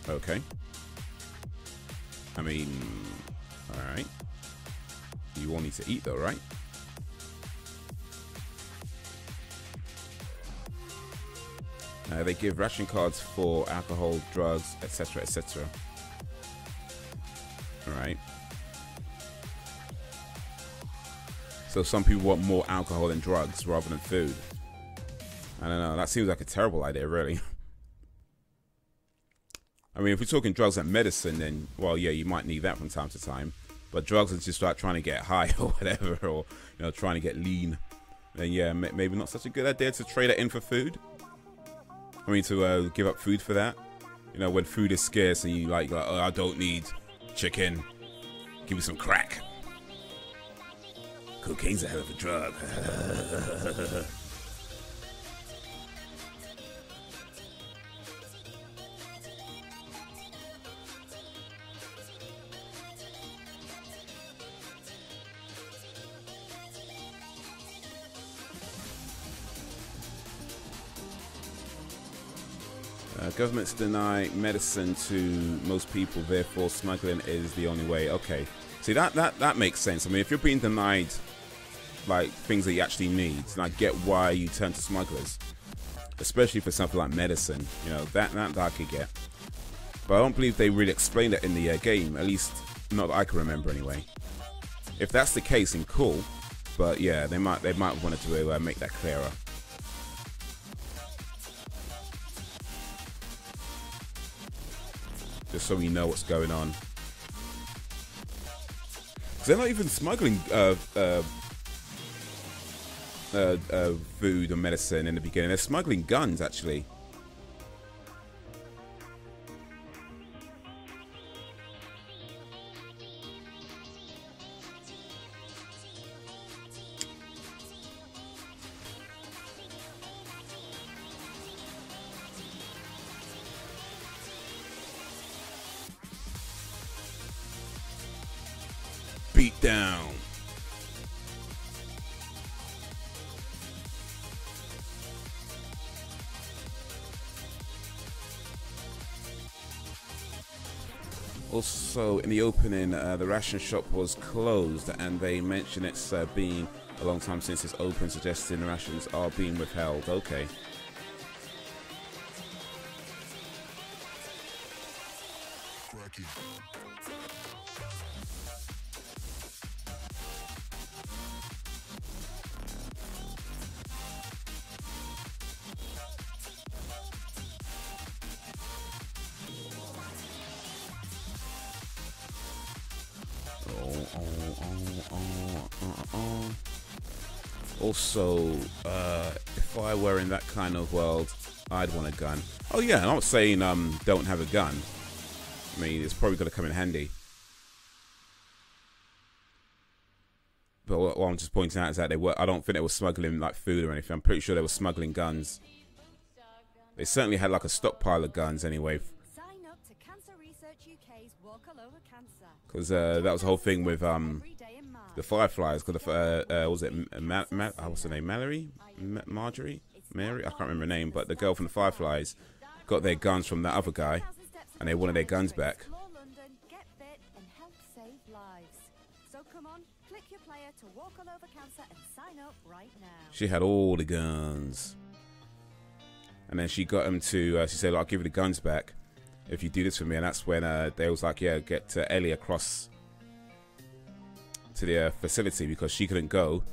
Okay. I mean, alright. You all need to eat though, right? They give ration cards for alcohol, drugs, etc., etc. Alright. So some people want more alcohol and drugs rather than food. I don't know. That seems like a terrible idea, really. I mean, if we're talking drugs and medicine, then, well, yeah, you might need that from time to time. But drugs is just like trying to get high or whatever, or trying to get lean. Then yeah, maybe not such a good idea to trade it in for food. I mean, to give up food for that. When food is scarce and you like, oh, I don't need chicken. Give me some crack. Cocaine's a hell of a drug. Governments deny medicine to most people, therefore smuggling is the only way. Okay, see that makes sense. I mean, if you're being denied like things that you actually need, and I get why you turn to smugglers, especially for something like medicine. That I could get, but I don't believe they really explained it in the game. At least not that I can remember anyway. If that's the case, then cool. But yeah, they might have wanted to make that clearer. Just so we know what's going on. Because they're not even smuggling food or medicine in the beginning. They're smuggling guns, actually. Beat down. Also, in the opening, the ration shop was closed, and they mention it's been a long time since it's open, suggesting the rations are being withheld. Okay. Also, if I were in that kind of world, I'd want a gun. Oh yeah, I'm not saying don't have a gun. I mean, it's probably going to come in handy. But what I'm just pointing out is that they were, I don't think they were smuggling like food or anything. I'm pretty sure they were smuggling guns. They certainly had like a stockpile of guns anyway. Sign up to Cancer Research UK's Walk All Over Cancer. Because that was the whole thing with the Fireflies. Because was it what's her name? Marjorie? Mary? I can't remember her name. But the girl from the Fireflies got their guns from that other guy, and they wanted their guns back. Get fit and help save lives. So come on, click your player to Walk All Over Cancer and sign up right now. She had all the guns, and then she got them to. She said, "I'll give you the guns back if you do this for me." And that's when they was like, "Yeah, get Ellie across to the facility," because she couldn't go.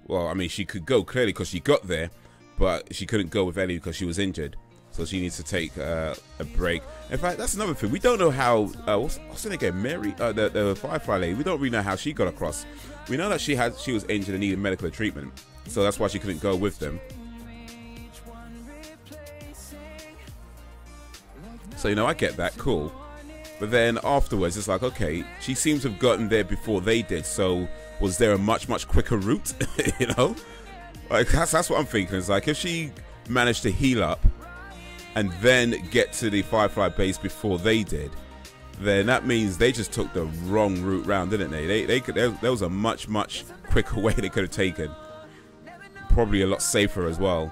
Well, I mean, she could go clearly because she got there, but she couldn't go with Ellie because she was injured. So she needs to take a break. In fact, that's another thing. We don't know how. What's her name again? Mary, the Firefly lady. We don't really know how she got across. We know that she was injured and needed medical treatment, so that's why she couldn't go with them. So I get that, cool. But then afterwards, it's like, okay, she seems to have gotten there before they did. So was there a much quicker route? Like that's what I'm thinking. It's like if she managed to heal up and then get to the Firefly base before they did, then that means they just took the wrong route round, didn't they? There was a much quicker way they could have taken. Probably a lot safer as well.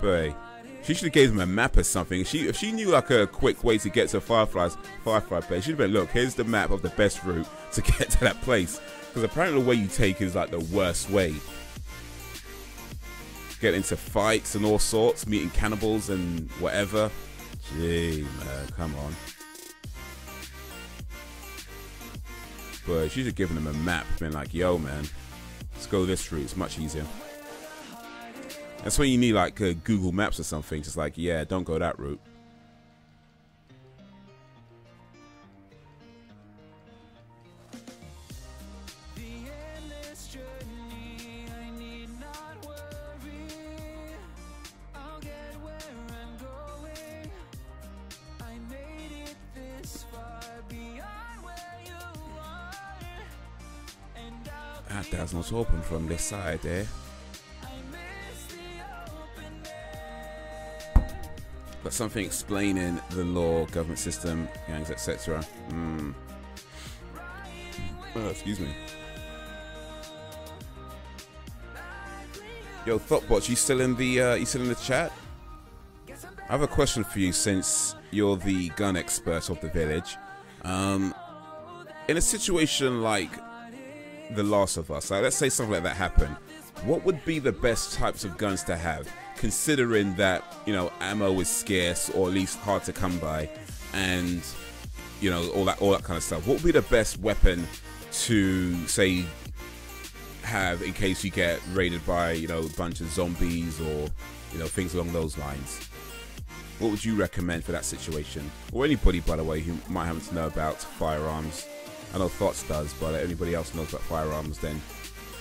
But hey, she should have gave them a map or something. If she knew like a quick way to get to Firefly base, she'd have been, look, here's the map of the best route to get to that place. Because apparently the way you take is like the worst way. Get into fights and all sorts, meeting cannibals and whatever. Gee, man, come on. But she should have given them a map, been like, yo, man, let's go this route. It's much easier. That's when you need like Google Maps or something. Just like, yeah, don't go that route. That does not open from this side there. But something explaining the law, government system, gangs, etc. Oh, excuse me. Yo, Thoughtbot, you still in the chat? I have a question for you, since you're the gun expert of the village. In a situation like The Last of Us, let's say something like that happened, what would be the best types of guns to have, considering that ammo is scarce or at least hard to come by, and all that kind of stuff? What would be the best weapon to say have in case you get raided by a bunch of zombies or things along those lines? What would you recommend for that situation? Or anybody, by the way, who might happen to know about firearms. I know Thoughts does, but if anybody else knows about firearms, then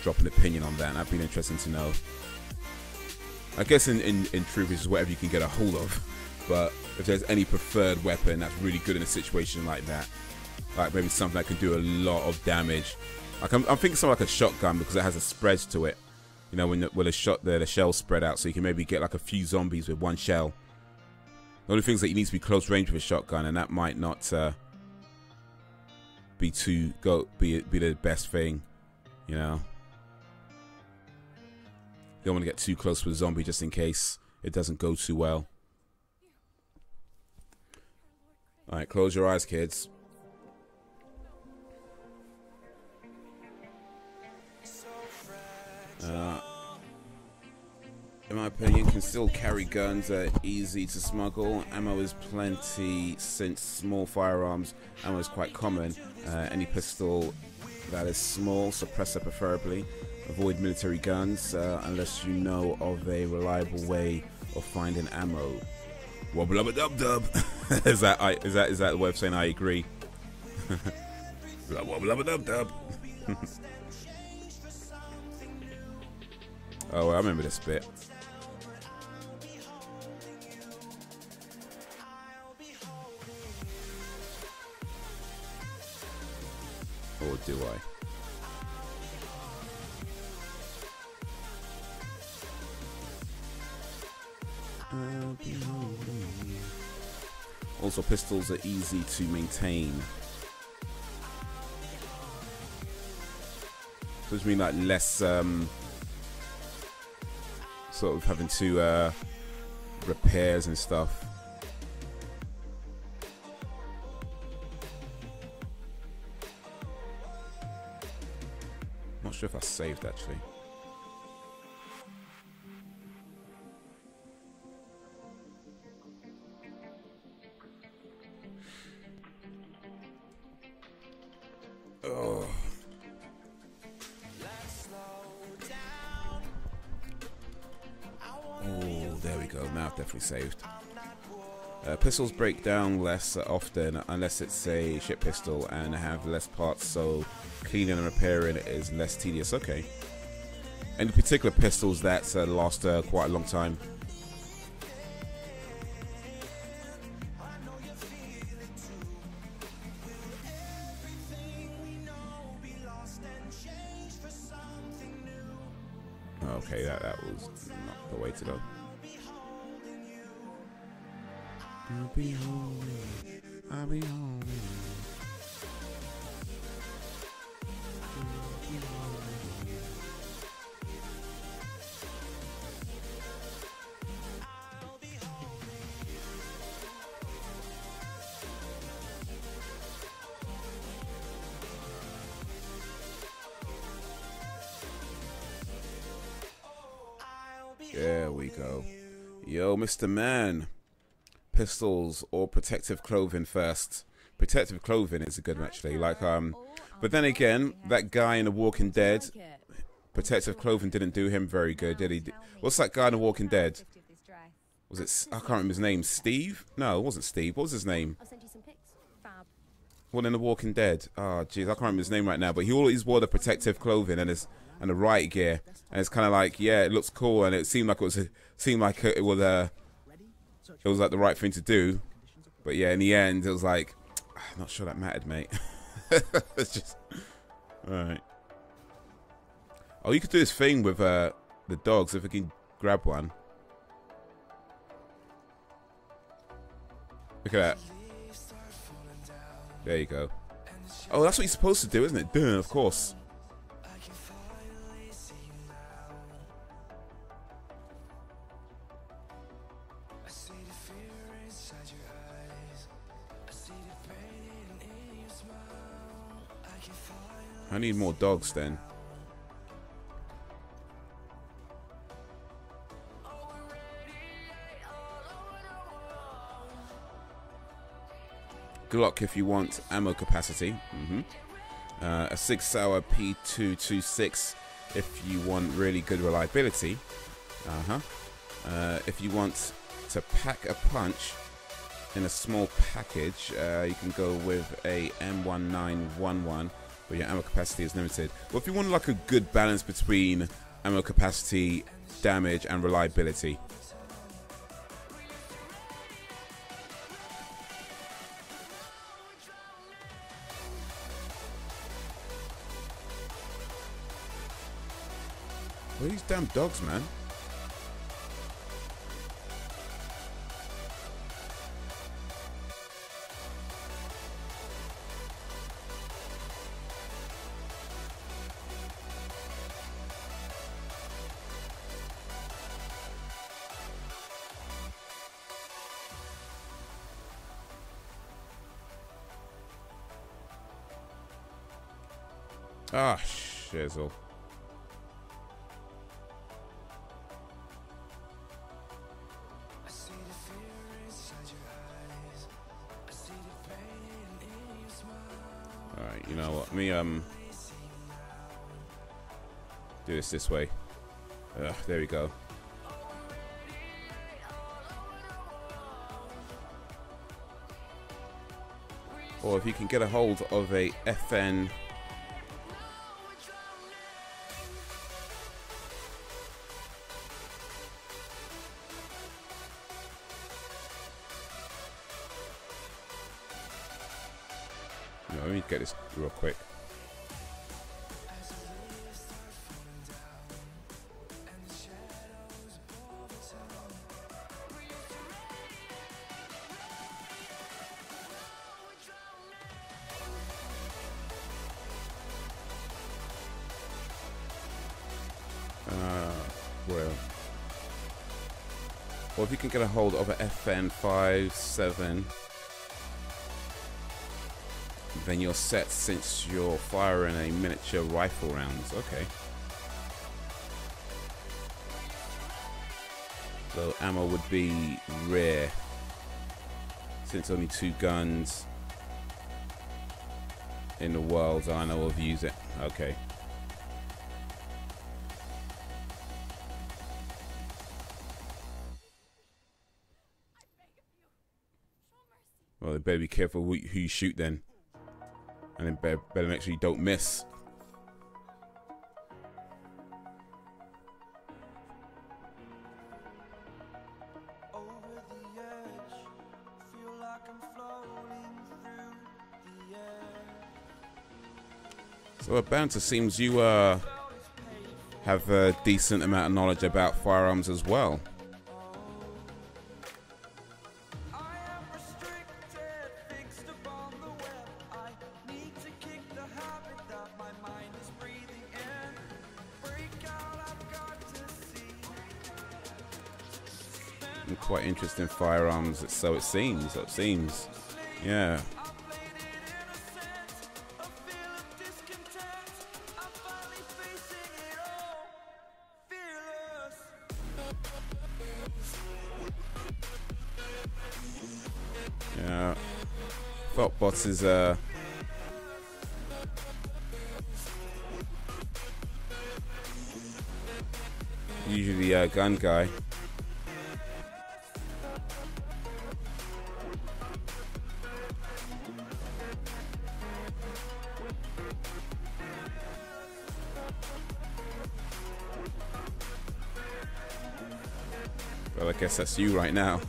drop an opinion on that, and that'd be interesting to know. I guess in truth, it's just whatever you can get a hold of. But if there's any preferred weapon that's really good in a situation like that, like maybe something that can do a lot of damage. Like I'm thinking something like a shotgun, because it has a spread to it. When the shells spread out, so you can maybe get like a few zombies with one shell. The only thing is that you need to be close range with a shotgun, and that might not be the best thing, You don't want to get too close with a zombie just in case it doesn't go too well. Alright, close your eyes, kids. In my opinion, can still carry guns that are easy to smuggle. Ammo is plenty, since small firearms ammo is quite common. Any pistol that is small, suppressor preferably. Avoid military guns unless you know of a reliable way of finding ammo. Wobble-ubba-dub-dub. Is that the way of saying I agree? Blah, blah, blah, blah, blah. Oh, I remember this bit. Or do I? Also, pistols are easy to maintain. Which means like less sort of having to repairs and stuff. Not sure if I saved actually. Oh. Oh, there we go. Now I've definitely saved. Pistols break down less often unless it's a ship pistol and have less parts, so cleaning and repairing is less tedious. Okay. Any particular pistols that last quite a long time? Okay, that was not the way to go. I'll be home. I'll be home. There we go. Yo, Mr. Man. Pistols or protective clothing first? Protective clothing is a good one actually. Like but then again, that guy in The Walking Dead, protective clothing didn't do him very good, did he? What's that guy in The Walking Dead? Was it? I can't remember his name. Steve? No, it wasn't Steve. What was his name? I'll send you some pics. Fab. One in The Walking Dead. Oh, jeez, I can't remember his name right now. But he always wore the protective clothing and the riot gear, and it's kind of like, yeah, it looks cool, and it seemed like it was like the right thing to do, but yeah, in the end, it was like, I'm not sure that mattered, mate. It's just, all right. Oh, you could do this thing with the dogs if we can grab one. Look at that. There you go. Oh, that's what you're supposed to do, isn't it? Duh, of course. I need more dogs then. Glock if you want ammo capacity. A 6 Sauer P226 if you want really good reliability. If you want to pack a punch in a small package, you can go with a M1911. But your ammo capacity is limited. Well, if you want like a good balance between ammo capacity, damage, and reliability. What are these damn dogs, man? Ah, shizzle. Alright, you know what? Let me do this way. There we go. or if you can get a hold of a FN. Let me get this real quick. Or if you can get a hold of an FN57, then you're set since you're firing a miniature rifle rounds. Okay. So ammo would be rare since only 2 guns in the world I know of use it. Okay. Well, better be careful who you shoot then. And then better make sure you don't miss. Over the edge, feel like I'm floating through the air. So Bouncer, seems you have a decent amount of knowledge about firearms as well. Quite interesting firearms, so it seems. Yeah. Yeah. Thoughtbots is usually a gun guy. Well, I guess that's you right now.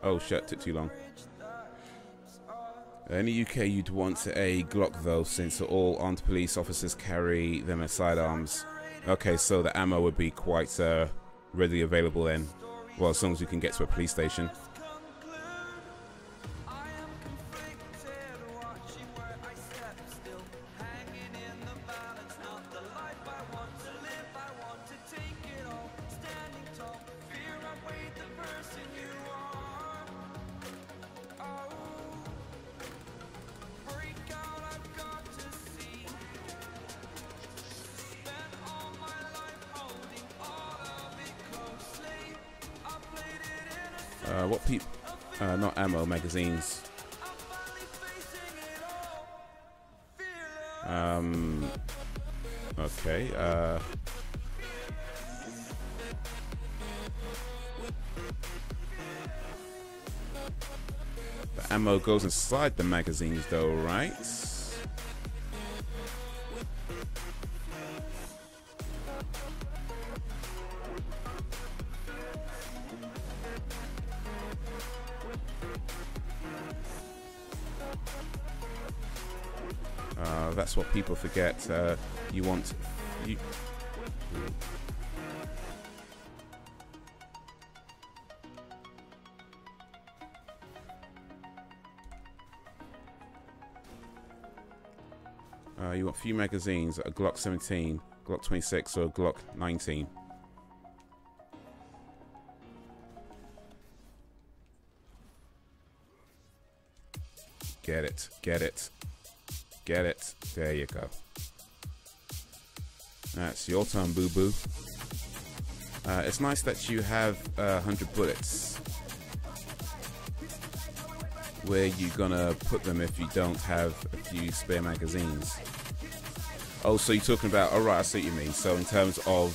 Oh shit, took too long. In the UK, you'd want a Glock though, since all armed police officers carry them as sidearms. Okay, so the ammo would be quite readily available then. Well, as long as you can get to a police station. What people? Not ammo, magazines. Okay. The ammo goes inside the magazines, though, right? That's what people forget. You want you. You want few magazines, a Glock 17, Glock 26, or a Glock 19. Get it, get it, get it. There you go. That's your turn, boo-boo. It's nice that you have 100 bullets. Where you gonna put them if you don't have a few spare magazines? Oh, so you're talking about, all right, I see what you mean. So in terms of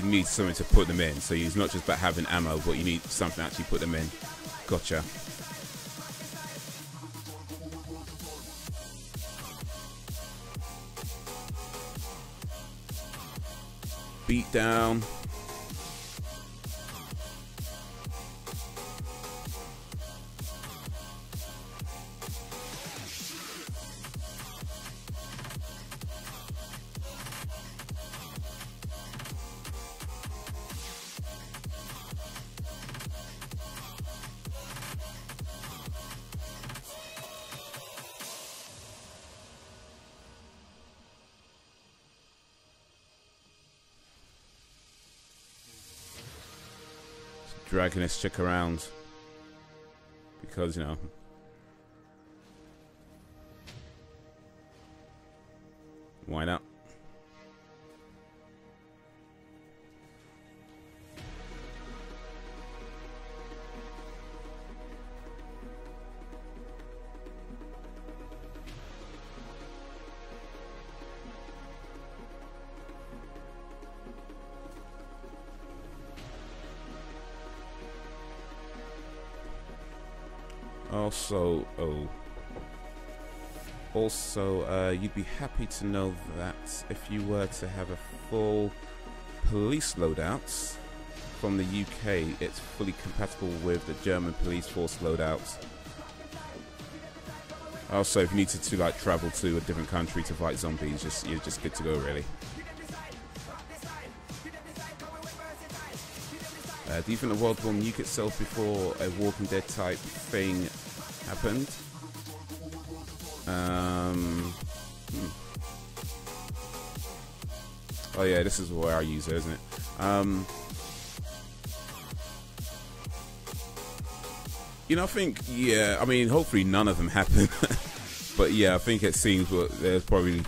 you need something to put them in. So it's not just about having ammo, but you need something to actually put them in. Gotcha. Beat down. Dragging this chick around because, you know, why not? Also, you'd be happy to know that if you were to have a full police loadout from the UK, it's fully compatible with the German police force loadouts. Also, if you needed to like travel to a different country to fight zombies, you're just good to go, really. Do you think the world will nuke itself before a Walking Dead type thing happened? Oh yeah, this is where I use it, isn't it? You know, I think, yeah, I mean, hopefully none of them happen. But yeah, I think it seems there's probably...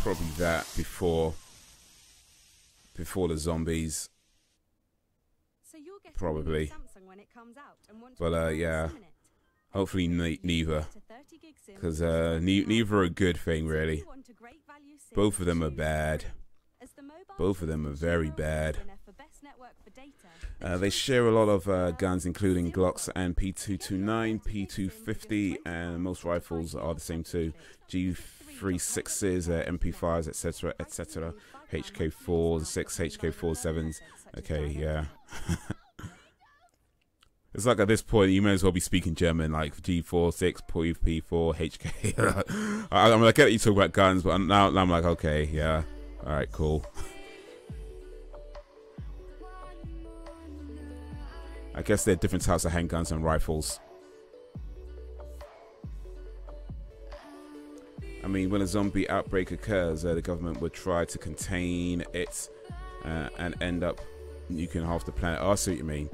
probably that before the zombies. So you'll get probably. Samsung when it comes out and want to But yeah, hopefully neither, because neither are a good thing, really. Both of them are bad. Both of them are very bad. They share a lot of guns, including Glocks and P229, P250, and most rifles are the same too. G36s, MP5s, etc., etc. HK4s, 6 HK47s. Okay, yeah. It's like at this point you may as well be speaking German, like G4, 6, P4, HK. I mean, I get that you talk about guns, but now I'm like, okay, yeah, all right, cool. I guess there are different types of handguns and rifles. I mean, when a zombie outbreak occurs, the government would try to contain it and end up nuking half the planet. Oh, I see what you mean.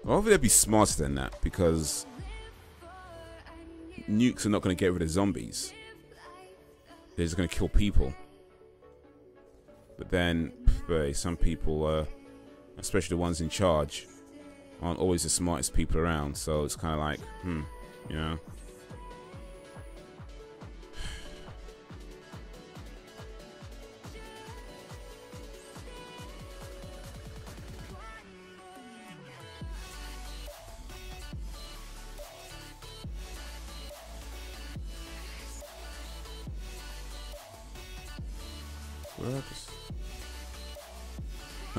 Hopefully they'd be smarter than that, because nukes are not going to get rid of zombies. They're just going to kill people. But then, some people, especially the ones in charge, aren't always the smartest people around. So it's kind of like, you know.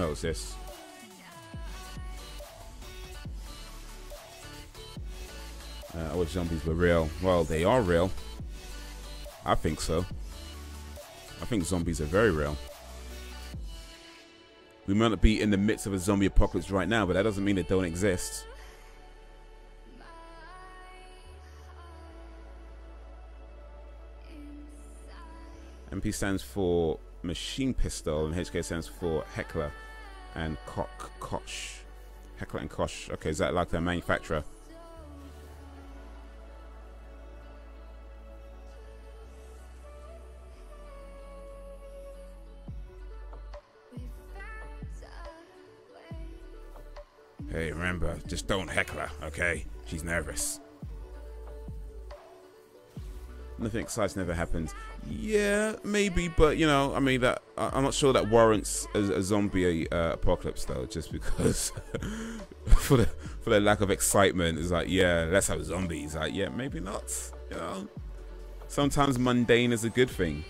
Oh, what's this? I wish zombies were real. Well, they are real. I think so. I think zombies are very real. We might not be in the midst of a zombie apocalypse right now, but that doesn't mean they don't exist. MP stands for machine pistol, and HK stands for heckler and koch. Heckler and koch. Okay, is that like their manufacturer? Hey, remember, just don't heckle her, okay? She's nervous. Nothing exciting ever happens. Yeah, maybe, but you know, I mean, that I'm not sure that warrants a zombie apocalypse though. Just because for the lack of excitement, it's like, yeah, let's have zombies. Like, yeah, maybe not. You know, sometimes mundane is a good thing.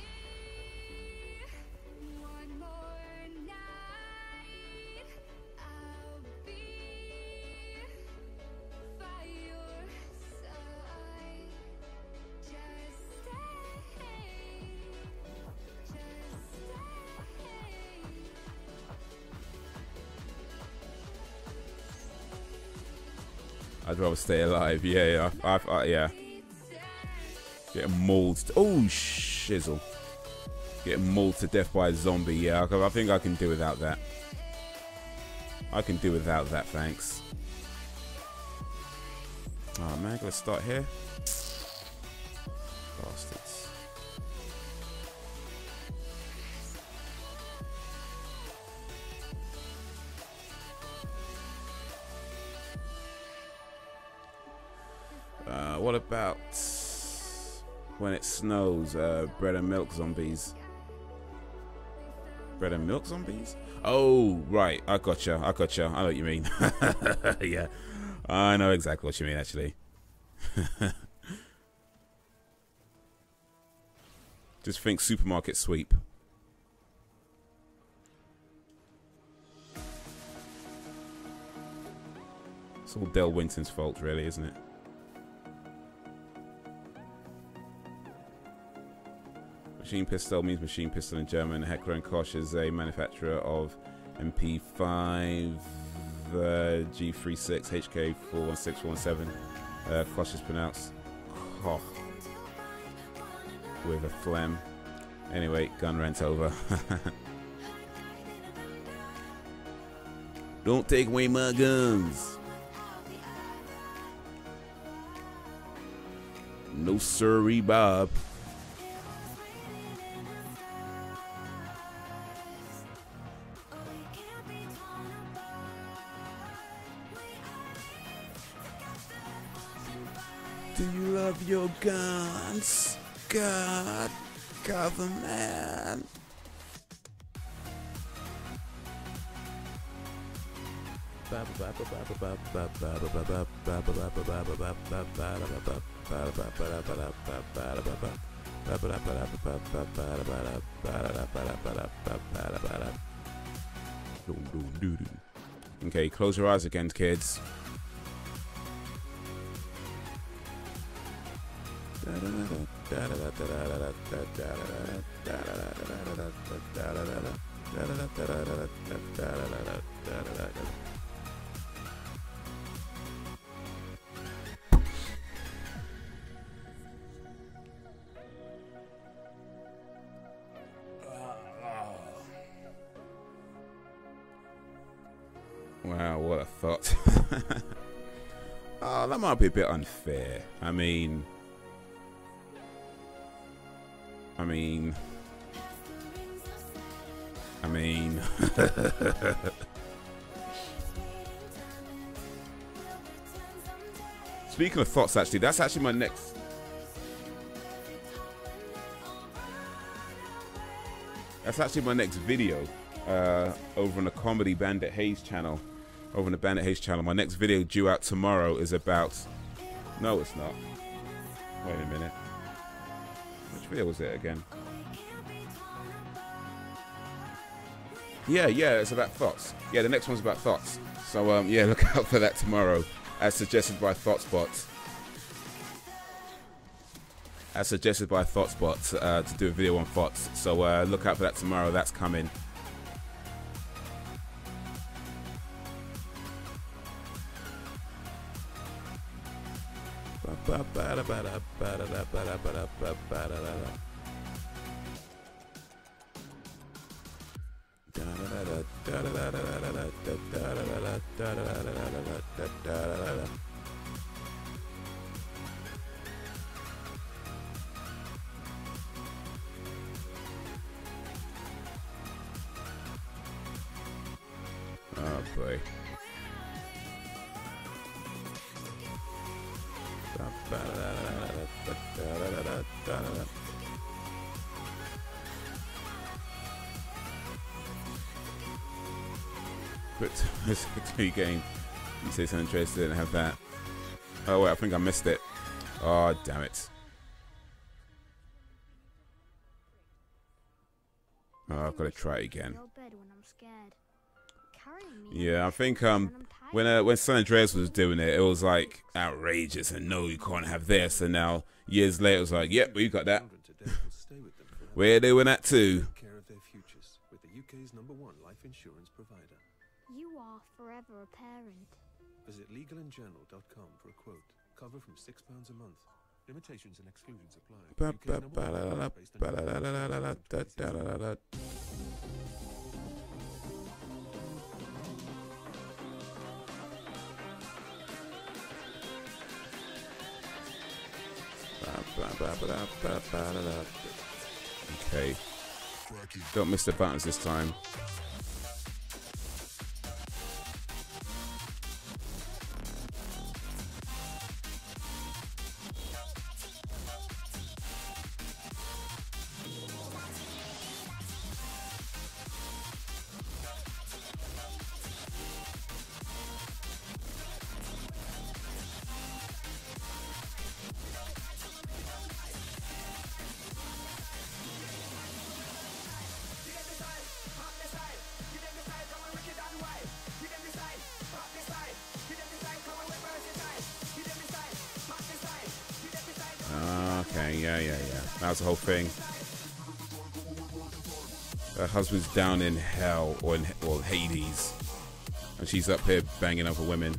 I'd rather stay alive. Yeah, yeah. Getting mauled. Oh, shizzle. Getting mauled to death by a zombie. Yeah, I think I can do without that. I can do without that, thanks. Oh man, let's start here. Bastards. What about when it snows? Bread and milk zombies. Bread and milk zombies? Oh, right. I gotcha. I know what you mean. Yeah. I know exactly what you mean, actually. Just think supermarket sweep. It's all Del Winton's fault, really, isn't it? Machine pistol means machine pistol in German. Heckler & Koch is a manufacturer of MP5 G36 HK416417. Koch is pronounced Koch with a phlegm. Anyway, gun rant over. Don't take away my guns. No sirree, Bob. Do you love your guns? God, government. Okay, close your eyes again, kids. Wow, what a thought. Oh, that might be a bit unfair. I mean speaking of thoughts, actually, that's actually my next video over on the Comedy Bandit Haze channel. Over on the Bandit Haze channel. My next video due out tomorrow is about... No, it's not. Wait a minute. Which video was it again? Yeah, it's about thoughts. Yeah, the next one's about thoughts. So, yeah, look out for that tomorrow, as suggested by ThoughtSpot. To do a video on thoughts. So, look out for that tomorrow. That's coming. Oh boy. Quick to game. You say San Andreas didn't have that. Oh wait, I think I missed it. Oh damn it. Oh, I've got to try it again. Yeah, I think when San Andreas was doing it, it was like outrageous and no, you can't have this. And now years later, it was like, yep, we've got that. We're doing that too. Care of their futures with the UK's #1 life insurance provider. You are forever a parent. Visit legalandjournal.com for a quote. Cover from £6 a month. Limitations and exclusions apply. Okay. Don't miss the buttons this time. Okay, yeah. That was the whole thing. Her husband's down in hell or in Hades, and she's up here banging other women.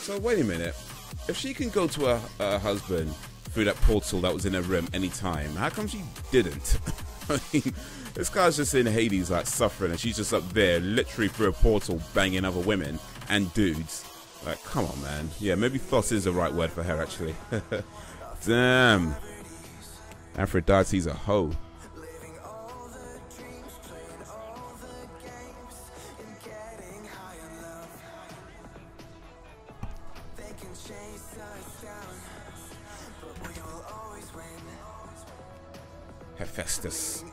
So wait a minute. If she can go to her husband through that portal that was in her room anytime, how come she didn't? I mean, this guy's just in Hades, like, suffering, and she's just up there, literally through a portal, banging other women and dudes. Like, come on, man. Yeah, maybe Thoth is the right word for her, actually. Damn. Aphrodite's a hoe. Hephaestus.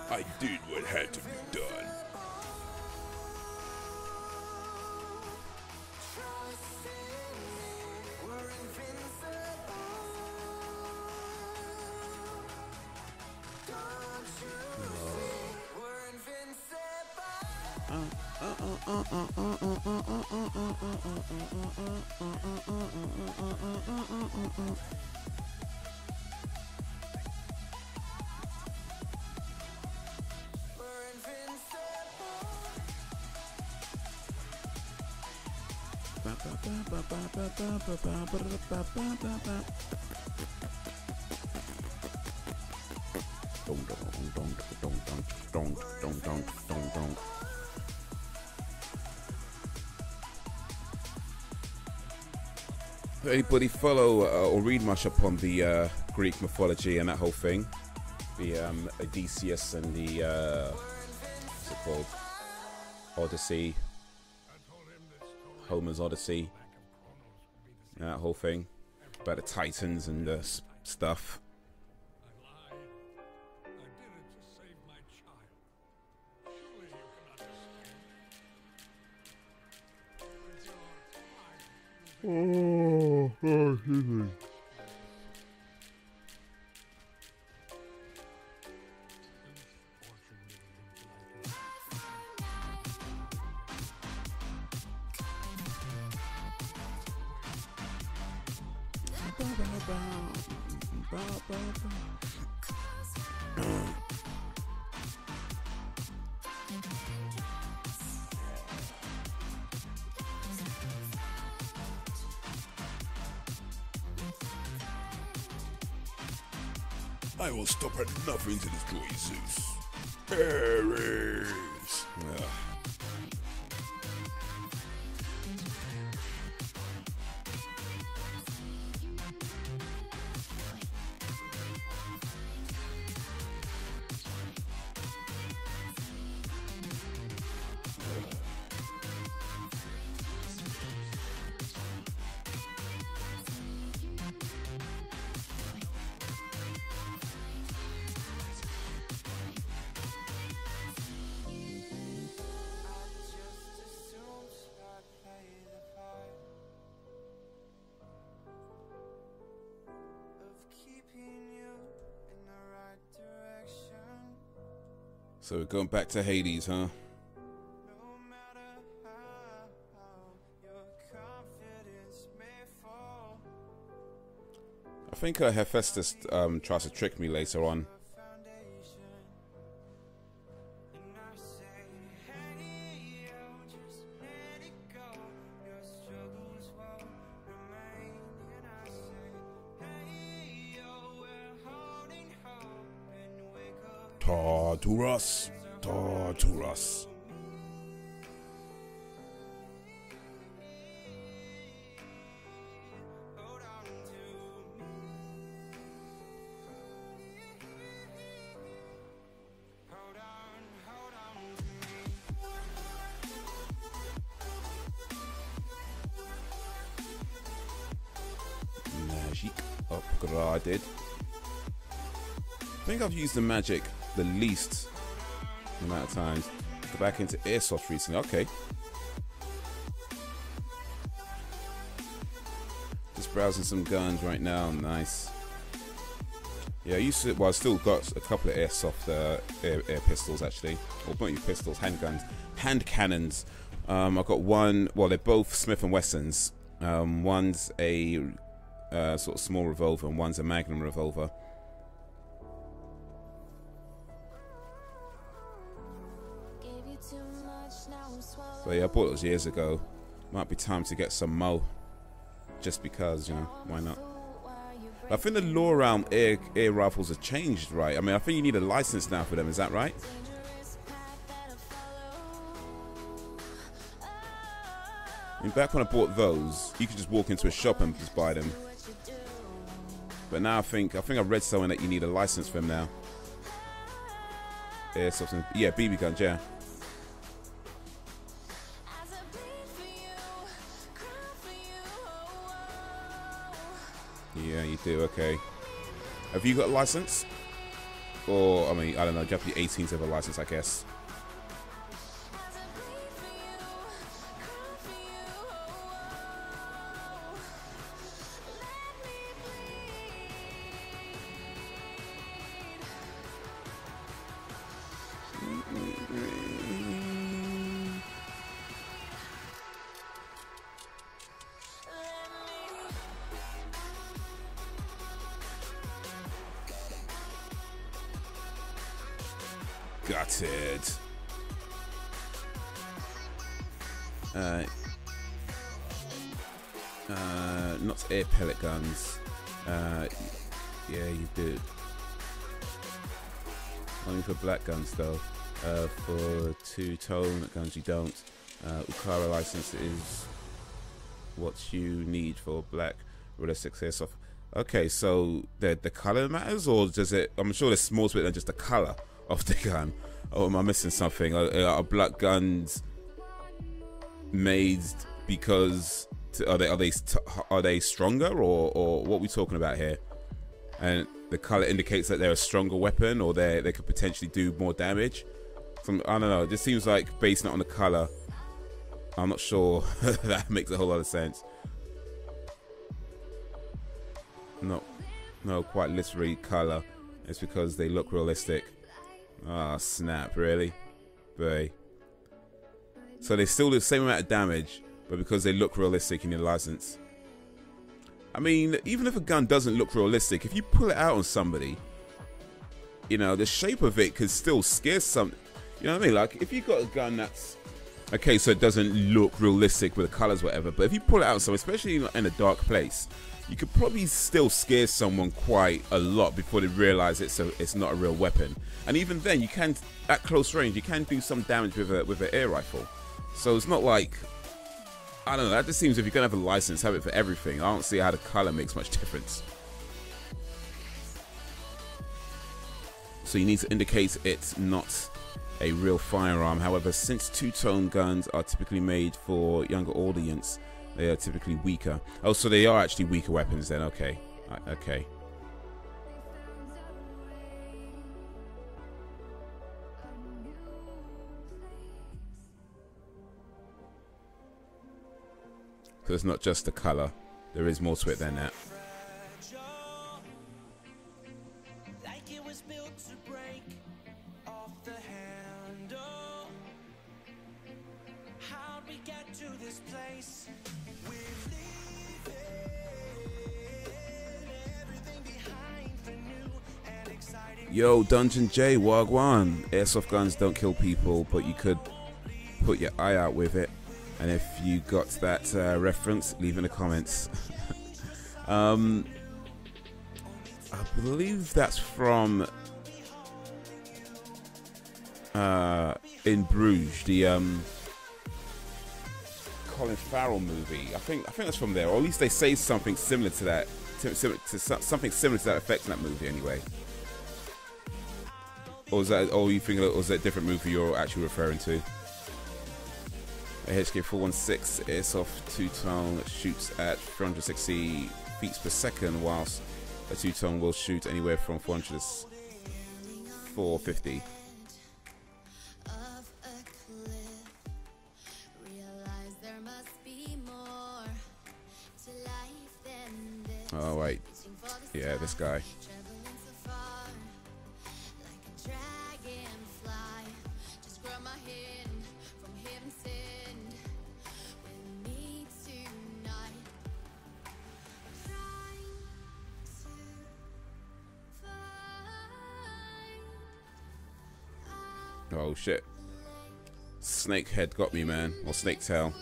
I did what had to be done. Anybody follow or read much upon the Greek mythology and that whole thing? The Odysseus and the what's it called? Odyssey, Homer's Odyssey, and that whole thing about the Titans and the stuff. Oh, excuse me. I will stop at nothing to destroy Zeus. Ares. Ugh. So we're going back to Hades, huh? I think Hephaestus tries to trick me later on. Tartarus, Tartarus. Magic upgraded. I think I've used the magic the least amount of times. Go back into airsoft recently. Okay. Just browsing some guns right now. Nice. Yeah, I used to. Well, I still got a couple of airsoft air pistols actually, or not pistols, handguns, hand cannons. I've got one. Well, they're both Smith and Wessons. One's a sort of small revolver, and one's a Magnum revolver. So yeah, I bought those years ago. Might be time to get some mo. Just because, you know, why not? I think the law around air rifles have changed, right? I mean, I think you need a license now for them, is that right? I mean, back when I bought those, you could just walk into a shop and just buy them. But now I think I read somewhere that you need a license for them now. Airsoft and, yeah, BB guns, yeah. Yeah, you do, okay. Have you got a license? Or, I mean, I don't know, you have to be 18 to have a license, I guess. Got it. Not air pellet guns. Yeah, you do. Only for black guns though. For two-tone guns you don't. Ukara license is what you need for black realistic airsoft. Okay, so the color matters, or does it? I'm sure there's more to it than just the color of the gun. Oh, am I missing something? Are black guns made because are they stronger, or what are we talking about here? And the color indicates that they're a stronger weapon, or they could potentially do more damage. I don't know. It just seems like basing it on the color. I'm not sure that makes a whole lot of sense. No, quite literally color. It's because they look realistic. Ah, snap! Really, boy. So they still do the same amount of damage, but because they look realistic, you need a license. I mean, even if a gun doesn't look realistic, if you pull it out on somebody, you know, the shape of it could still scare some. You know what I mean? Like, if you got a gun that's okay, so it doesn't look realistic with the colors, whatever. But if you pull it out on someone, especially in a dark place, you could probably still scare someone quite a lot before they realize it's not a real weapon. And even then, you can, at close range, you can do some damage with an air rifle. So it's not like, I don't know, that just seems if you're gonna have a license, have it for everything. I don't see how the color makes much difference. So you need to indicate it's not a real firearm. However, since two-tone guns are typically made for younger audience, they are typically weaker. Oh, so they are actually weaker weapons then. Okay. Okay. So it's not just the color. There is more to it than that. Like it was built to break off the hand. Yo, Dungeon J, Wagwan. Airsoft guns don't kill people, but you could put your eye out with it. And if you got that reference, leave in the comments. I believe that's from In Bruges, the Colin Farrell movie. I think that's from there, or at least they say something similar to that, something similar to that effect in that movie, anyway. Or is that? Or you think? Or is that a different movie you're actually referring to? A HK 416 airsoft two-tone shoots at 360 feet per second, whilst a two-tone will shoot anywhere from 400 to 450. Oh wait, yeah, this guy. Oh shit. Snake head got me, man. Or snake tail.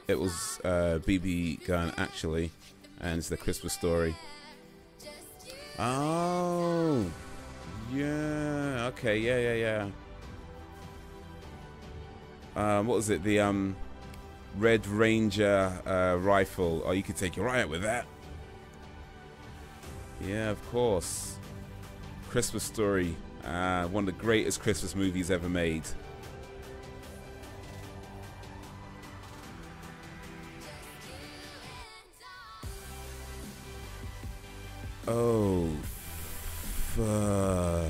It was BB gun actually, and it's the Christmas story. Oh yeah, okay, yeah. What was it? The Red Ranger rifle. Oh, you could take your eye out with that. Yeah, of course. Christmas Story, one of the greatest Christmas movies ever made. Oh, fudge.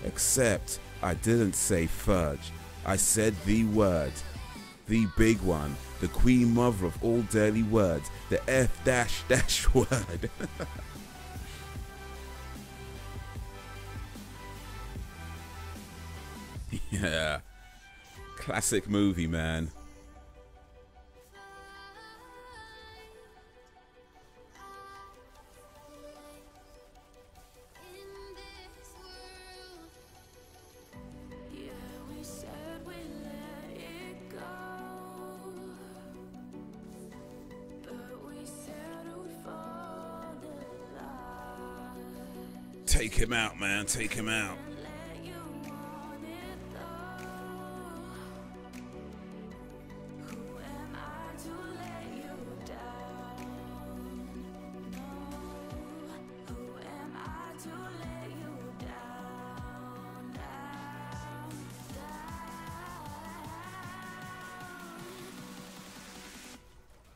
Except I didn't say fudge. I said the word. The big one. The queen mother of all dirty words. The F-dash word. Yeah. Classic movie, man. Take him out, man. Take him out.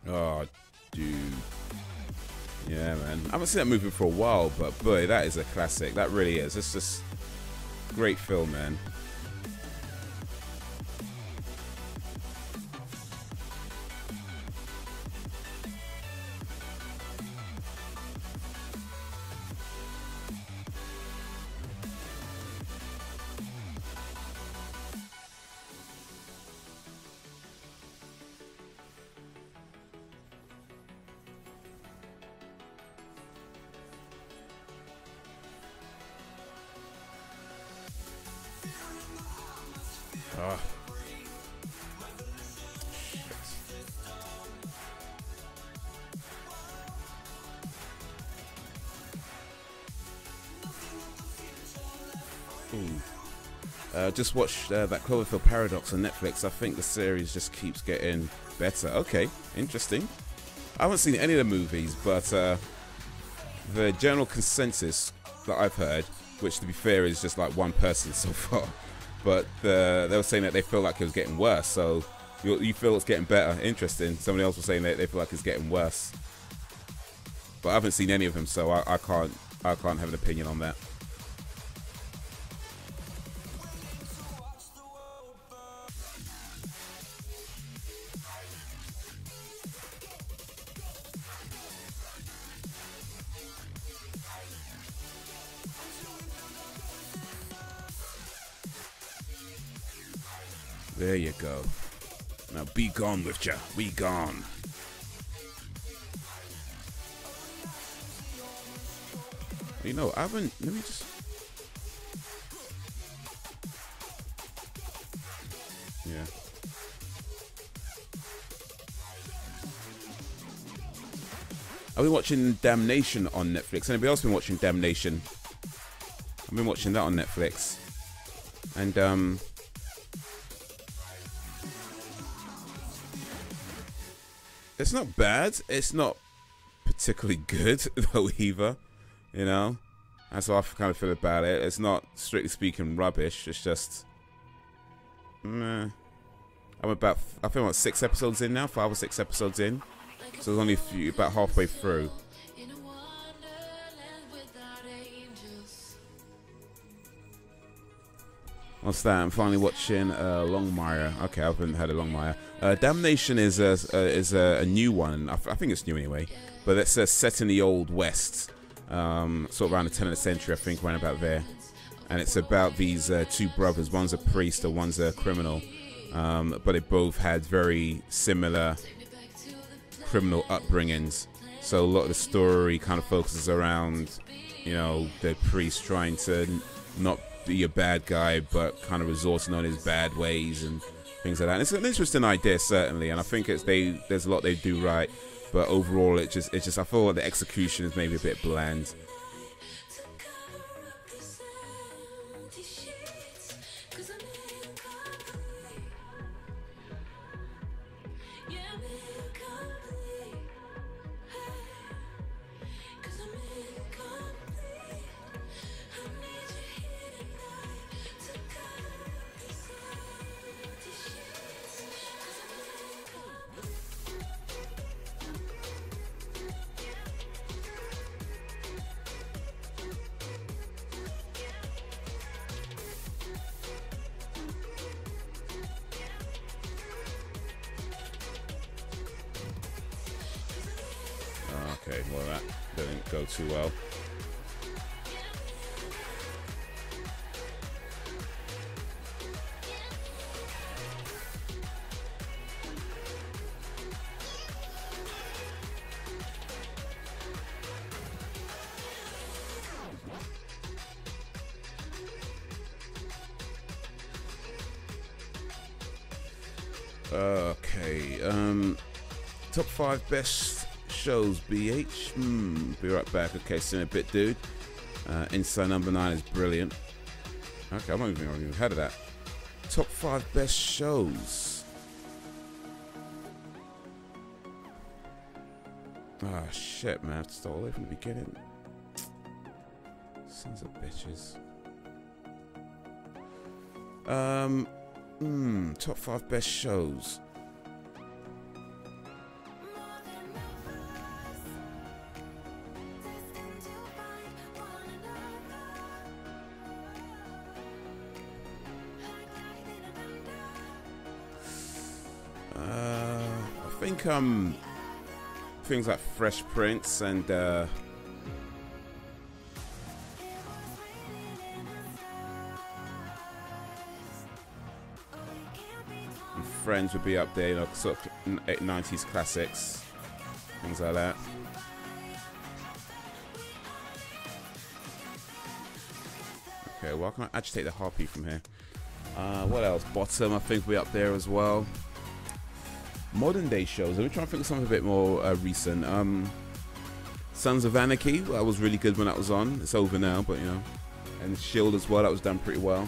Oh, dude. Yeah, man. I haven't seen that movie for a while, but boy, that is a classic. That really is. It's just great film, man. Oh. Just watched that Cloverfield Paradox on Netflix. I think the series just keeps getting better. Okay, interesting. I haven't seen any of the movies, but the general consensus that I've heard, which to be fair is just like one person so far, but they were saying that they feel like it was getting worse. So you feel it's getting better. Interesting. Somebody else was saying that they feel like it's getting worse, but I haven't seen any of them, so I can't have an opinion on that. There you go. Now be gone with ya. Be gone. You know, I haven't. Let me just. Yeah. I've been watching Damnation on Netflix. Anybody else been watching Damnation? I've been watching that on Netflix. And it's not bad. It's not particularly good though either. You know, that's how I kind of feel about it. It's not, strictly speaking, rubbish. It's just, meh. I think I'm 6 episodes in now, 5 or 6 episodes in. So there's only about halfway through. What's that? I'm finally watching Longmire. Okay, I haven't heard of Longmire. Damnation is a new one. I think it's new anyway. But it's set in the Old West. Sort of around the 10th century, I think, around about there. And it's about these 2 brothers. One's a priest and one's a criminal. But they both had very similar criminal upbringings. So a lot of the story kind of focuses around, you know, the priest trying to not be a bad guy, but kind of resorting on his bad ways and things like that. And it's an interesting idea, certainly. And I think there's a lot they do right. But overall, it's just I feel like the execution is maybe a bit bland. Okay, well that didn't go too well. Okay, top 5 best shows, BH. Be right back. Okay, see you in a bit, dude. Inside Number 9 is brilliant. Okay, I've not even heard of that. Top 5 best shows. Ah, shit, man. I have to start all over from the beginning. Sons of bitches. Top 5 best shows. I think things like Fresh Prince and Friends would be up there, you know, sort of 90s classics, things like that. Okay, well, can I agitate the harpy from here? What else? Bottom, I think, will be up there as well. Modern day shows. Let me try and think of something a bit more recent. Sons of Anarchy. That was really good when that was on. It's over now, but you know. And Shield as well. That was done pretty well.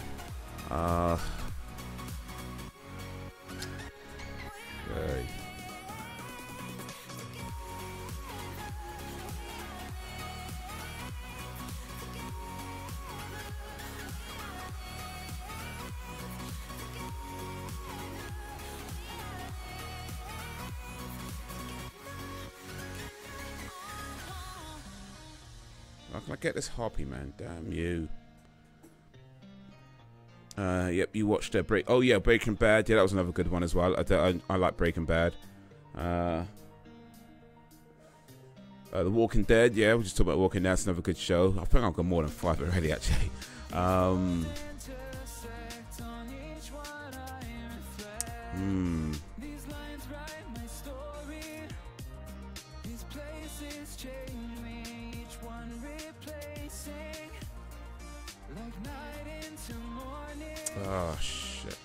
Okay. How can I get this harpy, man? Damn you. Yep, you watched Break. Oh yeah, Breaking Bad. Yeah, that was another good one as well. I like Breaking Bad. The Walking Dead. Yeah, we just talked about Walking Dead. That's another good show. I think I've got more than 5 already, actually. Oh shit.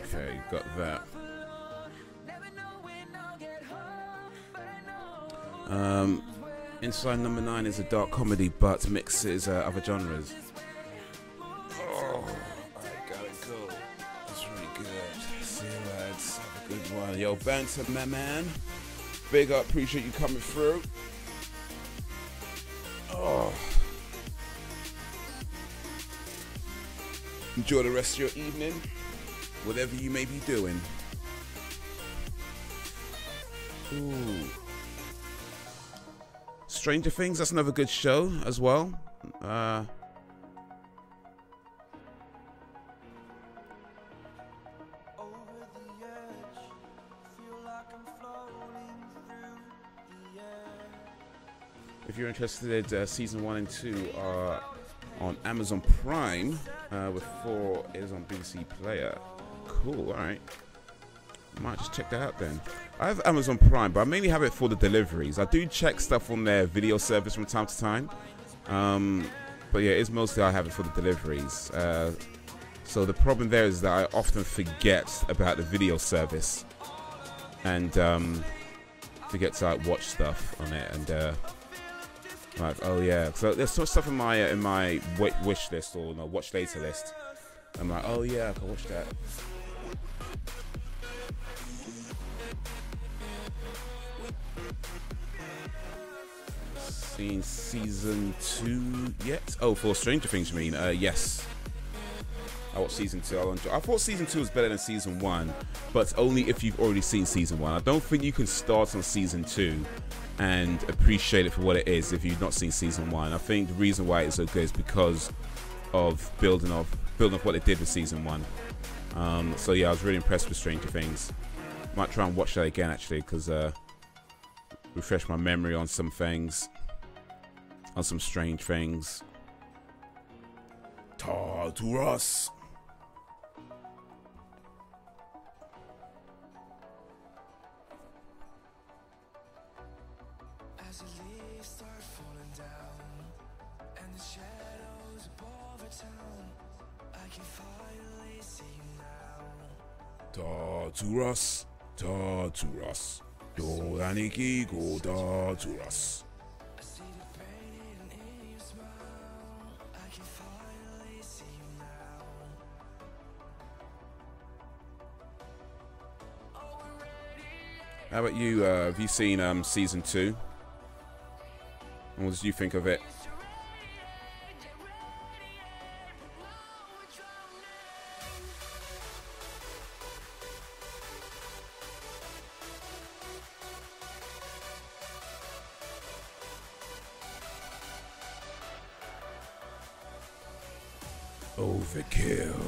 Okay, got that. Inside Number 9 is a dark comedy, but mixes other genres. Oh, I gotta go. That's really good. See you lads. Have a good one. Yo, Banter, my man. Big up. Appreciate you coming through. Oh. Enjoy the rest of your evening, whatever you may be doing. Ooh. Stranger Things, that's another good show as well. If you're interested, season 1 and 2 are on Amazon Prime, with 4 is on BBC Player. Cool, alright. Might just check that out then. I have Amazon Prime, but I mainly have it for the deliveries. I do check stuff on their video service from time to time. But yeah, it's mostly I have it for the deliveries. So the problem there is that I often forget about the video service. And forget to like, watch stuff on it. And like, oh yeah. So there's some stuff in my wish list or no, watch later list. I'm like, oh yeah, I can watch that. Seen season 2 yet? Oh, for Stranger Things, you mean? Yes. I watched season 2. I thought season 2 was better than season 1, but only if you've already seen season 1. I don't think you can start on season 2 and appreciate it for what it is if you've not seen season 1. I think the reason why it's so good is because of building off what they did with season 1. So yeah, I was really impressed with Stranger Things. Might try and watch that again actually, because refresh my memory on some things. On some strange things. Talk to us. As the leaves start falling down and the shadows above the town, I can finally see you now. Talk to us. Talk to us. Yo, Aniki, go talk to us. How about you? Have you seen season 2? And what did you think of it? Overkill,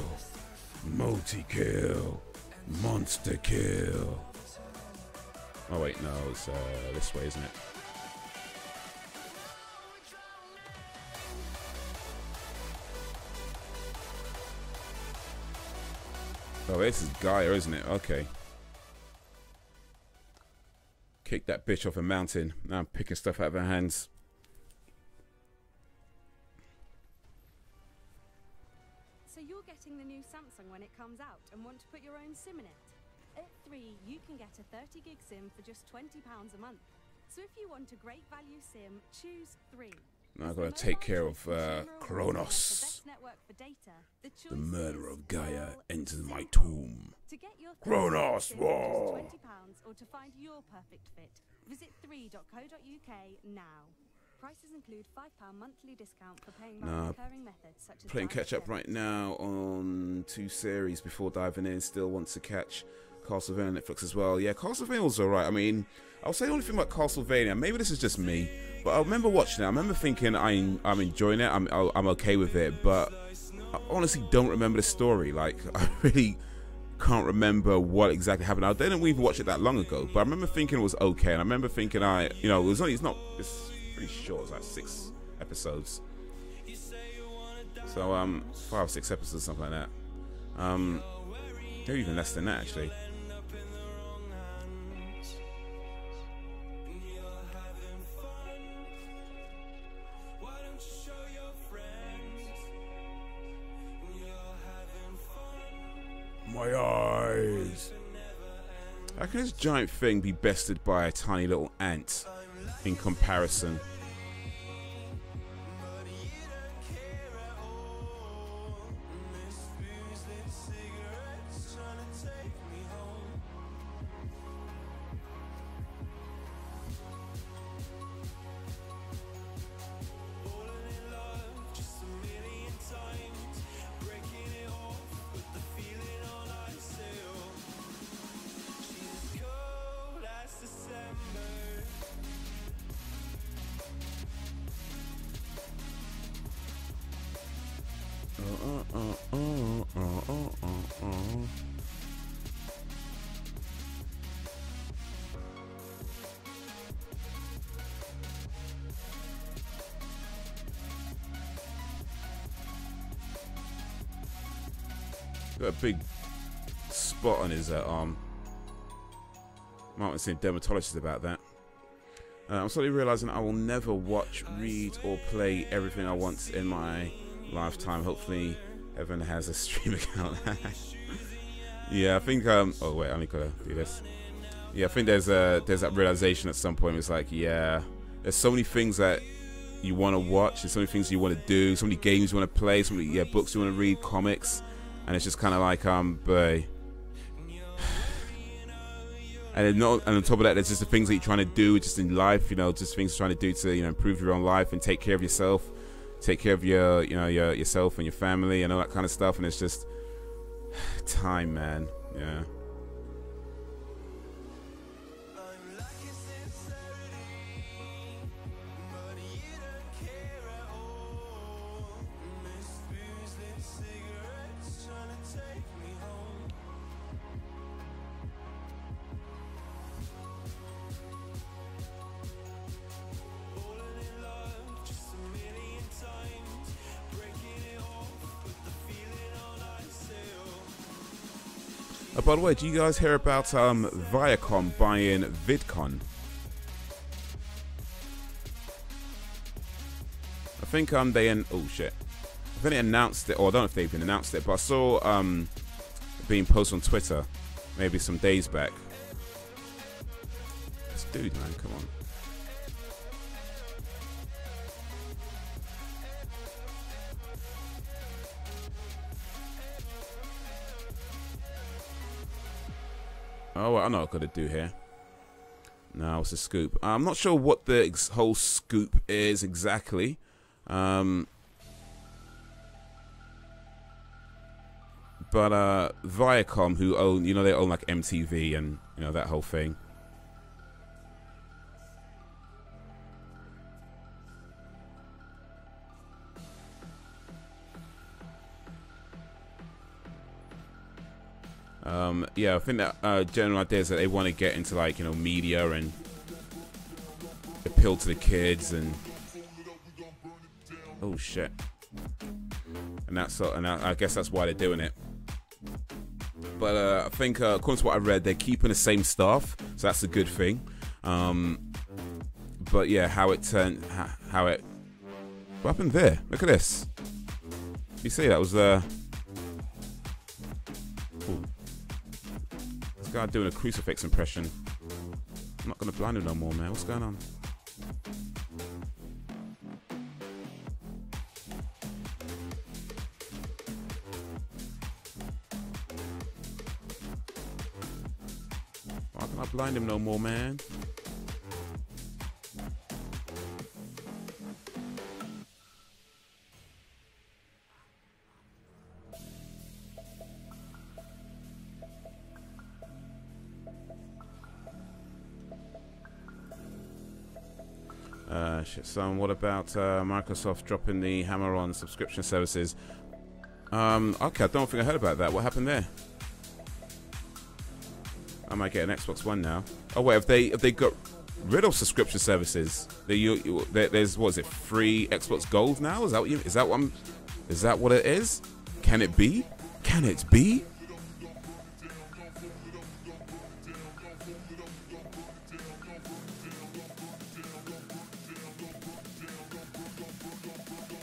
multi-kill, monster kill. Oh wait, no, it's this way, isn't it? Oh, this is Gaia, isn't it? Okay. Kick that bitch off a mountain. Now I'm picking stuff out of her hands. So you're getting the new Samsung when it comes out and want to put your own SIM in it? At 3, you can get a 30 gig SIM for just £20 a month. So if you want a great value SIM, choose 3. Now I've got to take care of Kronos. The murderer of Gaia enters my tomb. Kronos! Whoa! £20 or to find your perfect fit, visit 3.co.uk now. Prices include £5 monthly discount for paying by recurring methods such as playing catch up right now on 2 series before diving in. Still want to catch Castlevania on Netflix as well. Yeah, Castlevania was alright. I mean, I'll say the only thing about Castlevania, maybe this is just me, but I remember watching it. I remember thinking I'm enjoying it. I'm okay with it, but I honestly don't remember the story. Like, I really can't remember what exactly happened. I didn't even watch it that long ago, but I remember thinking it was okay, and I remember thinking it's pretty short. It's like 6 episodes. So 5 or 6 episodes, something like that. Maybe even less than that, actually. My eyes. How can this giant thing be bested by a tiny little ant in comparison? Got a big spot on his arm. Might want to see a dermatologist about that. I'm slowly realizing I will never watch, read, or play everything I want in my lifetime. Hopefully, everyone has a stream account. Yeah, I think. Oh wait, I only gotta do this. Yeah, I think there's that realization at some point. It's like, yeah, there's so many things that you want to watch. There's so many things you want to do. So many games you want to play. So many books you want to read, comics. And it's just kind of like, but and on top of that, there's just the things that you're trying to do just in life, just things you're trying to do to, improve your own life and take care of yourself, take care of your, yourself and your family and all that kind of stuff. And it's just time, man. Yeah. By the way, do you guys hear about Viacom buying VidCon? I think oh shit, I think they announced it, or I don't know if they've even announced it, but I saw being posted on Twitter maybe some days back. This dude, man, come on. Oh, I know what I gotta do here. Now, what's the scoop? I'm not sure what the whole scoop is exactly. But Viacom, who own, they own like MTV and that whole thing. Yeah, I think that general idea is that they want to get into like media and appeal to the kids and oh shit, and I guess that's why they're doing it. But I think according to what I read, they're keeping the same staff, so that's a good thing. But yeah, what happened there? Look at this. You see that was guy doing a crucifix impression. I'm not gonna blind him no more, man. What's going on? Why can't I blind him no more, man? Shit, son, what about Microsoft dropping the hammer on subscription services? Okay, I don't think I heard about that. What happened there? I might get an Xbox One now. Oh wait, have they got rid of subscription services. There's what is it? Free Xbox Gold now? Is that what it is? Can it be? Can it be?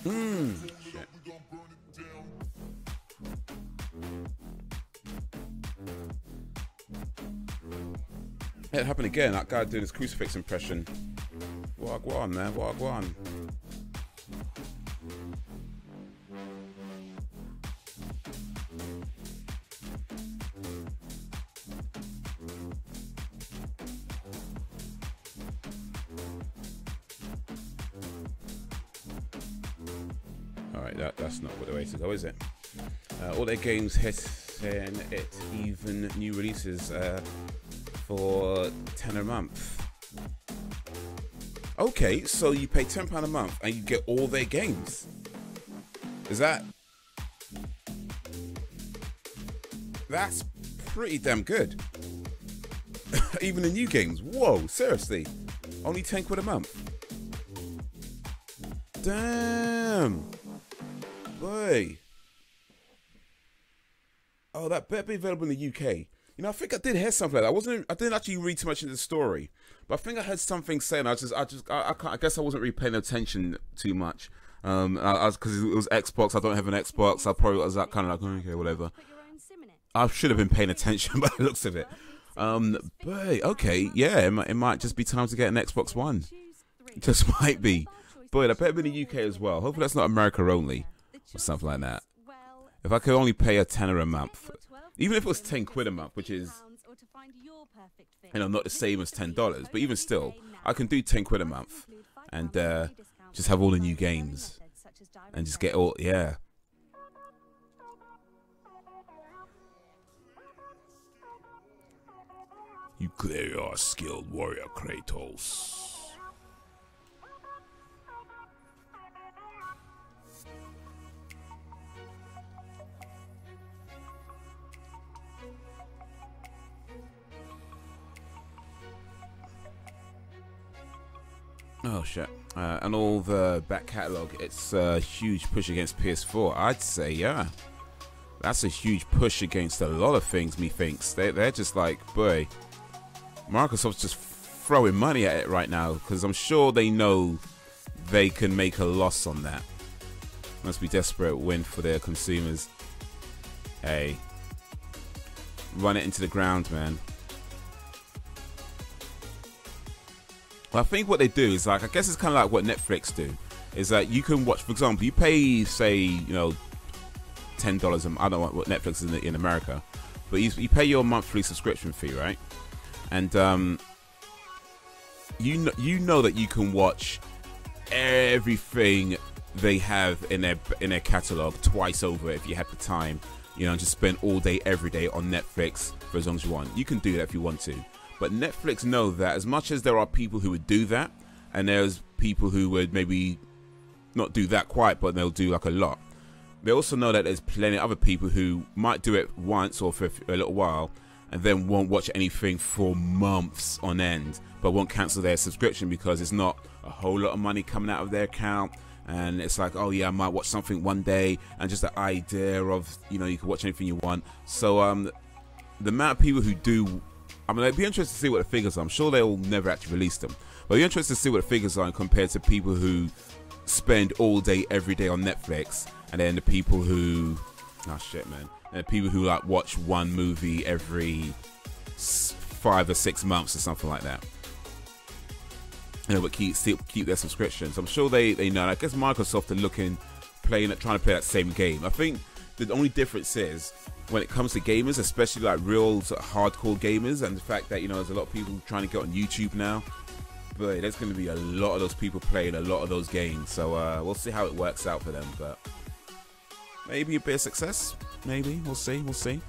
Shit. It happened again. That guy doing his crucifix impression. Wagwan, man. Wagwan. Alright, that's not the way to go, is it? All their games hitting it, even new releases for £10 a month. Okay, so you pay £10 a month and you get all their games. Is that... That's pretty damn good. Even the new games. Whoa, seriously. Only 10 quid a month. Damn. Boy. Oh, that better be available in the UK. You know, I think I did hear something like that. I didn't actually read too much into the story, but I think I heard something saying. I guess I wasn't really paying attention too much. Because it was Xbox. I don't have an Xbox. I probably was that kind of like, okay, whatever. I should have been paying attention by the looks of it. But okay, yeah, it might just be time to get an Xbox One. It just might be. But I bet in the UK as well. Hopefully that's not America only or something like that. If I could only pay a tenner a month, even if it was 10 quid a month, which is, you know, not the same as $10, but even still, I can do 10 quid a month and just have all the new games and just get all, yeah. You clearly are a skilled warrior, Kratos. Oh shit. And all the back catalogue, it's a huge push against PS4. I'd say, yeah. That's a huge push against a lot of things, methinks. They're just like, boy, Microsoft's just throwing money at it right now because I'm sure they know they can make a loss on that. Must be desperate win for their consumers. Hey, run it into the ground, man. Well, I think what they do is like, I guess it's kind of like what Netflix do. Is that you can watch, for example, you pay, say, you know, $10. I don't know what Netflix is in America, but you pay your monthly subscription fee, right? And you know that you can watch everything they have in their catalog twice over if you have the time, you know, and just spend all day every day on Netflix for as long as you want. You can do that if you want to. But Netflix know that as much as there are people who would do that, and there's people who would maybe not do that quite, but they'll do like a lot. They also know that there's plenty of other people who might do it once or for a little while, and then won't watch anything for months on end, but won't cancel their subscription because it's not a whole lot of money coming out of their account. And it's like, oh yeah, I might watch something one day, and just the idea of, you know, you can watch anything you want. So the amount of people who do, I mean, it'd be interesting to see what the figures are. I'm sure they'll never actually release them, but it'd be interesting to see what the figures are compared to people who spend all day every day on Netflix, and then the people who, oh shit, man, and the people who like watch one movie every 5 or 6 months or something like that. You know, but keep their subscriptions. I'm sure they know. I guess Microsoft are trying to play that same game. I think the only difference is when it comes to gamers, especially like real hardcore gamers, and the fact that, you know, there's a lot of people trying to get on YouTube now. But there's going to be a lot of those people playing a lot of those games. So we'll see how it works out for them. But maybe a bit of success. Maybe we'll see. We'll see.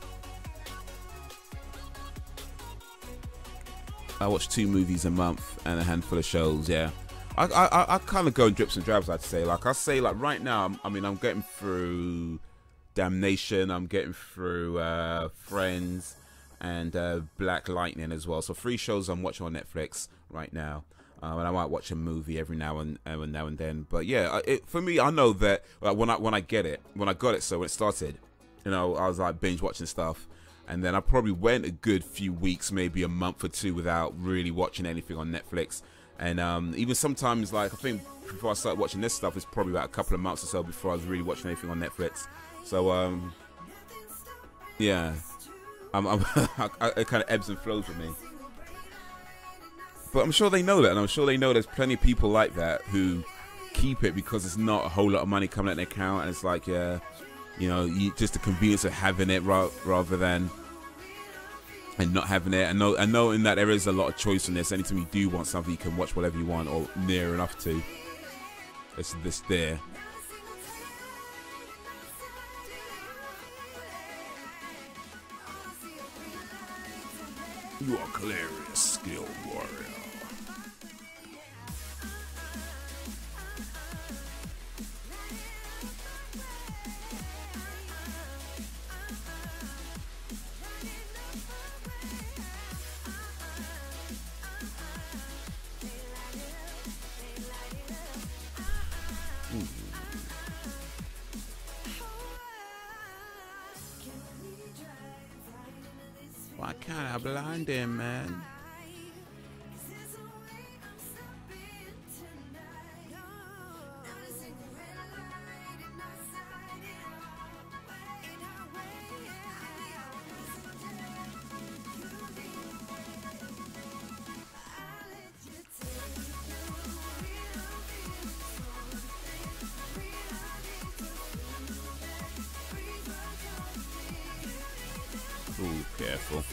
I watch 2 movies a month and a handful of shows. Yeah, I kind of go in drips and drabs. I'd say, like, right now, I mean, I'm getting through Damnation. I'm getting through Friends, and Black Lightning as well. So 3 shows I'm watching on Netflix right now. And I might watch a movie every now and then. But yeah, for me, I know that when I got it, so when it started, you know, I was like binge watching stuff, and then I probably went a good few weeks, maybe a month or 2, without really watching anything on Netflix. And even sometimes, like I think before I started watching this stuff, it's probably about a couple of months or so before I was really watching anything on Netflix. So yeah, it kind of ebbs and flows with me. But I'm sure they know that, and I'm sure they know there's plenty of people like that who keep it because it's not a whole lot of money coming out their account, and it's like, you know, just the convenience of having it rather than and not having it. I know in that there is a lot of choice in this. Anytime you do want something, you can watch whatever you want or near enough to. It's this there. You are clearly a skilled warrior. Why can't I blind him, man? Ooh, careful.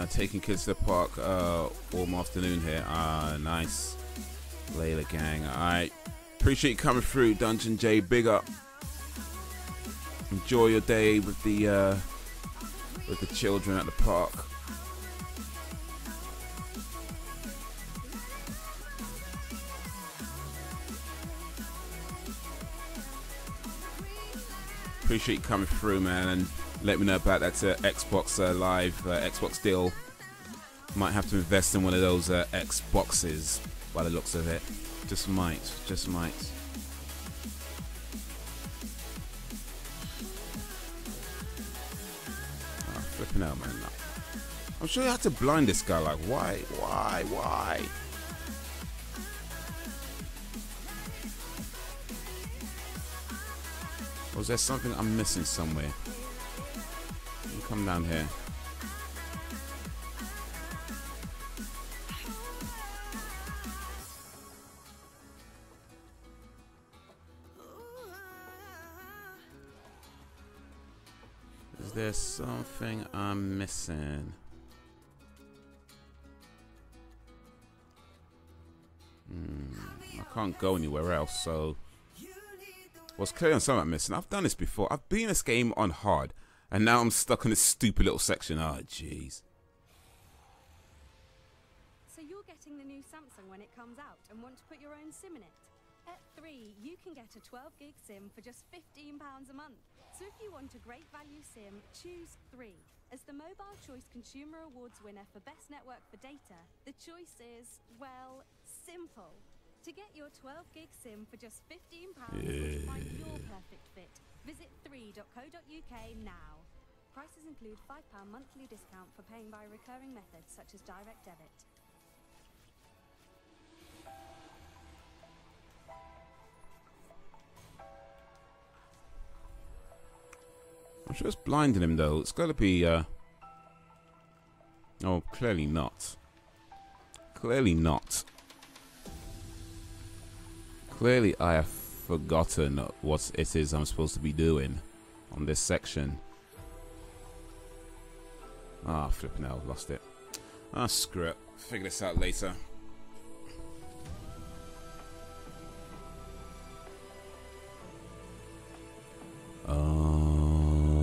Taking kids to the park all afternoon here. Nice. Layla gang. Alright. Appreciate you coming through, Dungeon J. Big up. Enjoy your day with the children at the park. Appreciate you coming through, man, and let me know about that Xbox Live Xbox deal. Might have to invest in one of those Xboxes by the looks of it. Just might. Flipping out, man. I'm sure you had to blind this guy. Like, why? Or is there something I'm missing somewhere? Let me come down here. Is there something I'm missing? I can't go anywhere else, so... What's clear on something I'm missing? I've done this before. I've been in this game on hard, and now I'm stuck in this stupid little section. Oh, jeez. So you're getting the new Samsung when it comes out and want to put your own SIM in it? At 3, you can get a 12 gig SIM for just £15 a month. So if you want a great value SIM, choose 3. As the Mobile Choice Consumer Awards winner for Best Network for Data, the choice is, well, simple. To get your 12 gig SIM for just £15 and find your perfect fit, visit 3.co.uk now. Prices include £5 monthly discount for paying by recurring methods such as direct debit. I'm sure it's blinding him though. It's got to be. Oh, clearly not. Clearly not. Clearly, I have forgotten what it is I'm supposed to be doing on this section. Ah, flipping out, lost it. Ah, screw it. Figure this out later. Oh.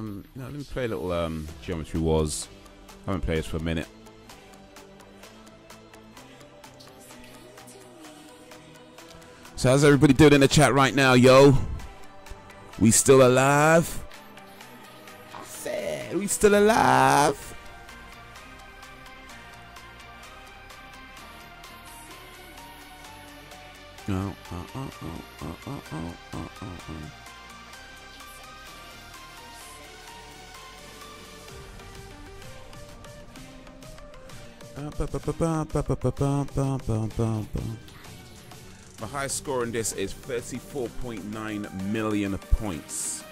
No, let me play a little Geometry Wars. I haven't played this for a minute. So how's everybody doing in the chat right now, yo? We still alive? I said, we still alive? My highest score in this is 34.9 million points.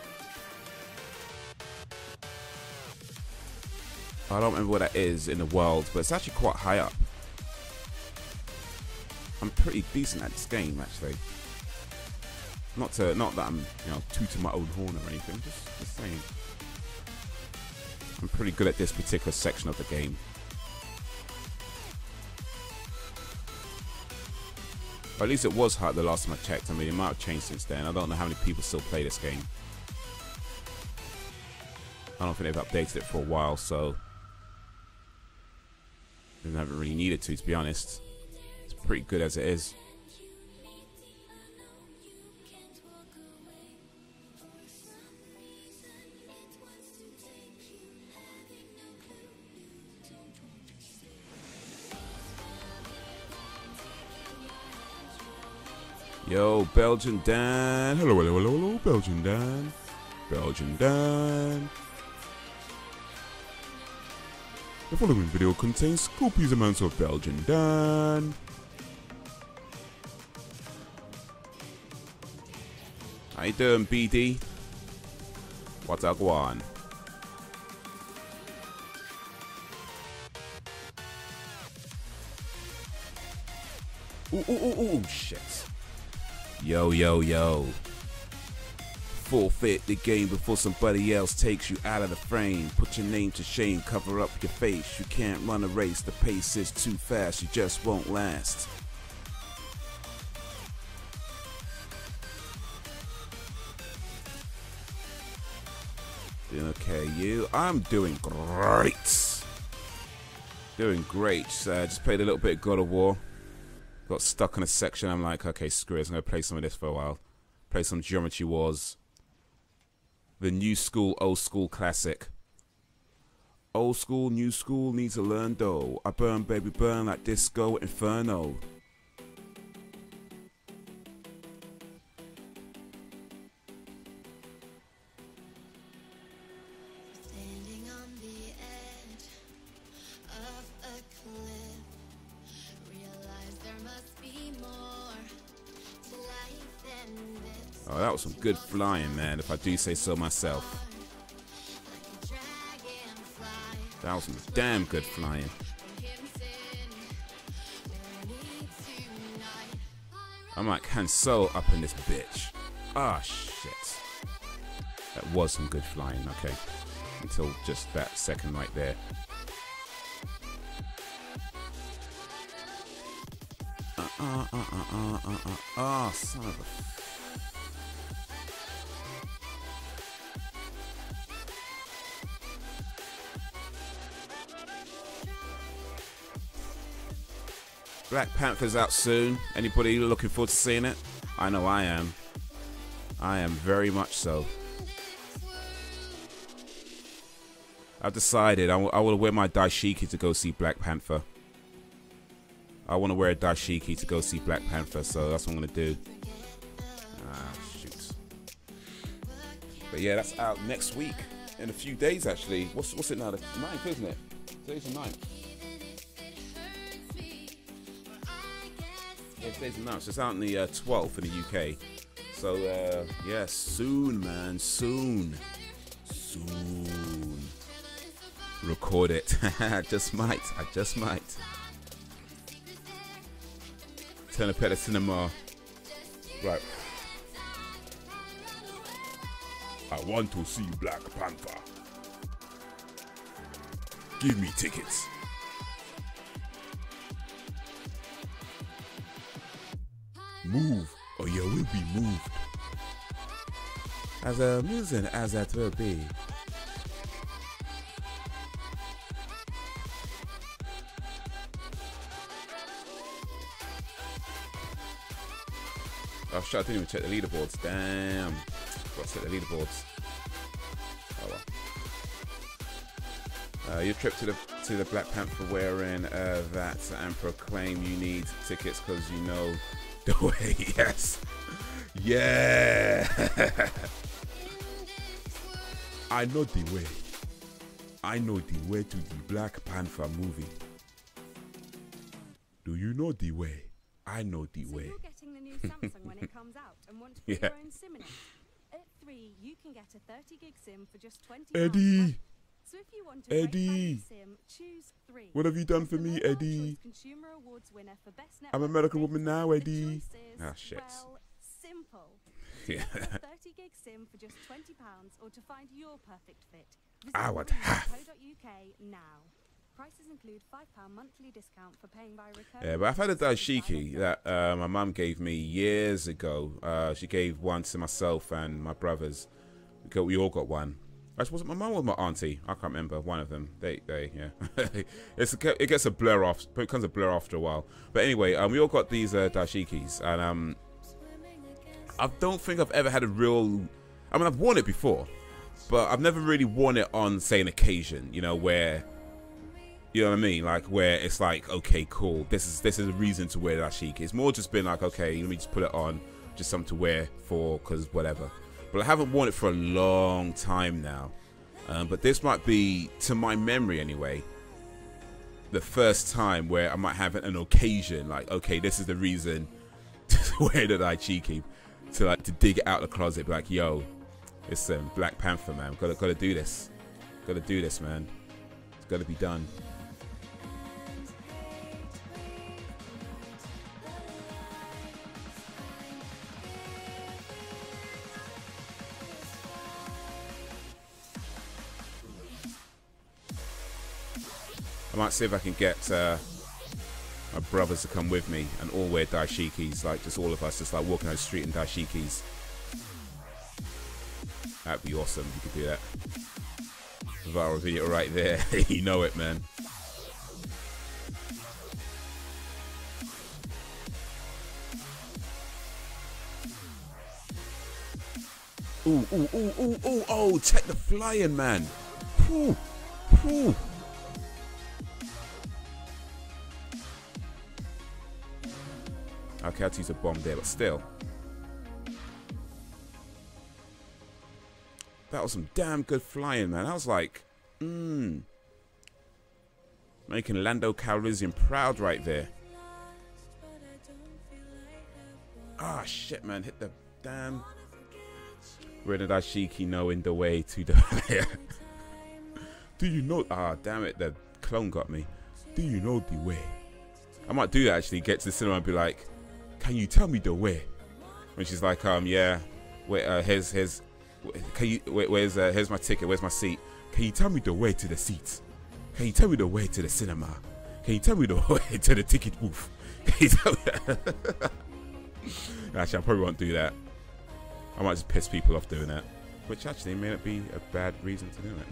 I don't remember what that is in the world, but it's actually quite high up. I'm pretty decent at this game, actually. Not that I'm, you know, tooting my own horn or anything. Just saying. I'm pretty good at this particular section of the game. Or at least it was hard the last time I checked. I mean, it might have changed since then. I don't know how many people still play this game. I don't think they've updated it for a while, so they haven't really needed to be honest. It's pretty good as it is. Yo, Belgian Dan. Hello, hello, hello, hello, Belgian Dan. Belgian Dan. The following video contains copious amounts of Belgian Dan. How you doing, BD? What's up, one? Ooh, ooh, ooh, ooh, shit. Yo, yo, yo. Forfeit the game before somebody else takes you out of the frame. Put your name to shame, cover up your face. You can't run a race, the pace is too fast, you just won't last. Okay, you. I'm doing great. Doing great. Just played a little bit of God of War. Got stuck in a section. I'm like, okay, screw it. I'm going to play some of this for a while. Play some Geometry Wars. The new school, old school classic. Old school, new school needs to learn though. I burn, baby, burn like disco inferno. Oh, that was some good flying, man, if I do say so myself. That was some damn good flying. I'm like Han Solo up in this bitch. Ah, shit. That was some good flying, okay. Until just that second right there. Oh, son of a... Black Panther's out soon. Anybody looking forward to seeing it? I know I am. I am very much so. I've decided I will wear my dashiki to go see Black Panther. I want to wear a dashiki to go see Black Panther, so that's what I'm going to do. Ah, shoot. But yeah, that's out next week. In a few days, actually. What's it now? The 9th, isn't it? Today's the 9th. Yeah, today's the 9th. So it's out on the 12th in the UK. So, yeah, soon, man. Soon. Soon. Record it. I just might. Turn up at the cinema. Right. I want to see Black Panther. Give me tickets. Move, or you will be moved. As amusing as that will be, Oh shit, I didn't even check the leaderboards. Damn. Got to check the leaderboards. Oh well. Your trip to the Black Panther wearing that and proclaim you need tickets because you know the way. Yes. Yeah. I know the way. I know the way to the Black Panther movie. Do you know the way? I know the way. You're getting the new Samsung when it comes out and want to put your own SIM in it. At 3, you can get a 30 gig SIM for just £20. Eddie. So if you want a great value SIM, choose 3. What have you done for me, Eddie? Consumer Awards winner for best I'm a medical woman now, Eddie. Ah, shit. Well, simple. Yeah. 30 gig SIM for just £20, or to find your perfect fit, I would have. .co.uk now. Prices include £5 monthly discount for paying by recurring. Yeah, but I've had a dashiki that my mum gave me years ago. She gave one to myself and my brothers. We all got one. Actually, was it my mum or my auntie? I can't remember. One of them. They yeah. It gets a blur off. It becomes a blur after a while. But anyway, we all got these dashikis, and I don't think I've ever had a real. I mean, I've worn it before, but I've never really worn it on, say, an occasion. You know, where. You know what I mean? Like where it's like, okay, cool. This is a reason to wear that dashiki. It's more just been like, okay, let me just put it on, just something to wear for, cause whatever. But I haven't worn it for a long time now. But this might be, to my memory anyway, the first time where I might have an occasion. Like, okay, this is the reason to wear the dashiki, to dig it out of the closet. Be like, yo, it's Black Panther, man. Gotta do this. Gotta do this, man. It's gotta be done. I might see if I can get my brothers to come with me and all wear dashikis, like just all of us, just like walking down the street in dashikis. That'd be awesome if you could do that. Viral video right there. You know it, man. Ooh, ooh, ooh, ooh, ooh, oh, check the flying, man. Ooh, ooh. Okay, I had to use a bomb there, but still. That was some damn good flying, man. I was like, making Lando Calrissian proud right there. Ah, shit, man. Hit the damn. Where did Ashiki know in the way to the... Do you know... Ah, damn it. The clone got me. Do you know the way? I might do that, actually. Get to the cinema and be like, can you tell me the way? When she's like, yeah, wait, here's my ticket, where's my seat? Can you tell me the way to the seats? Can you tell me the way to the cinema? Can you tell me the way to the ticket booth? Can you tell me? Actually, I probably won't do that. I might just piss people off doing that, which actually may not be a bad reason to do it.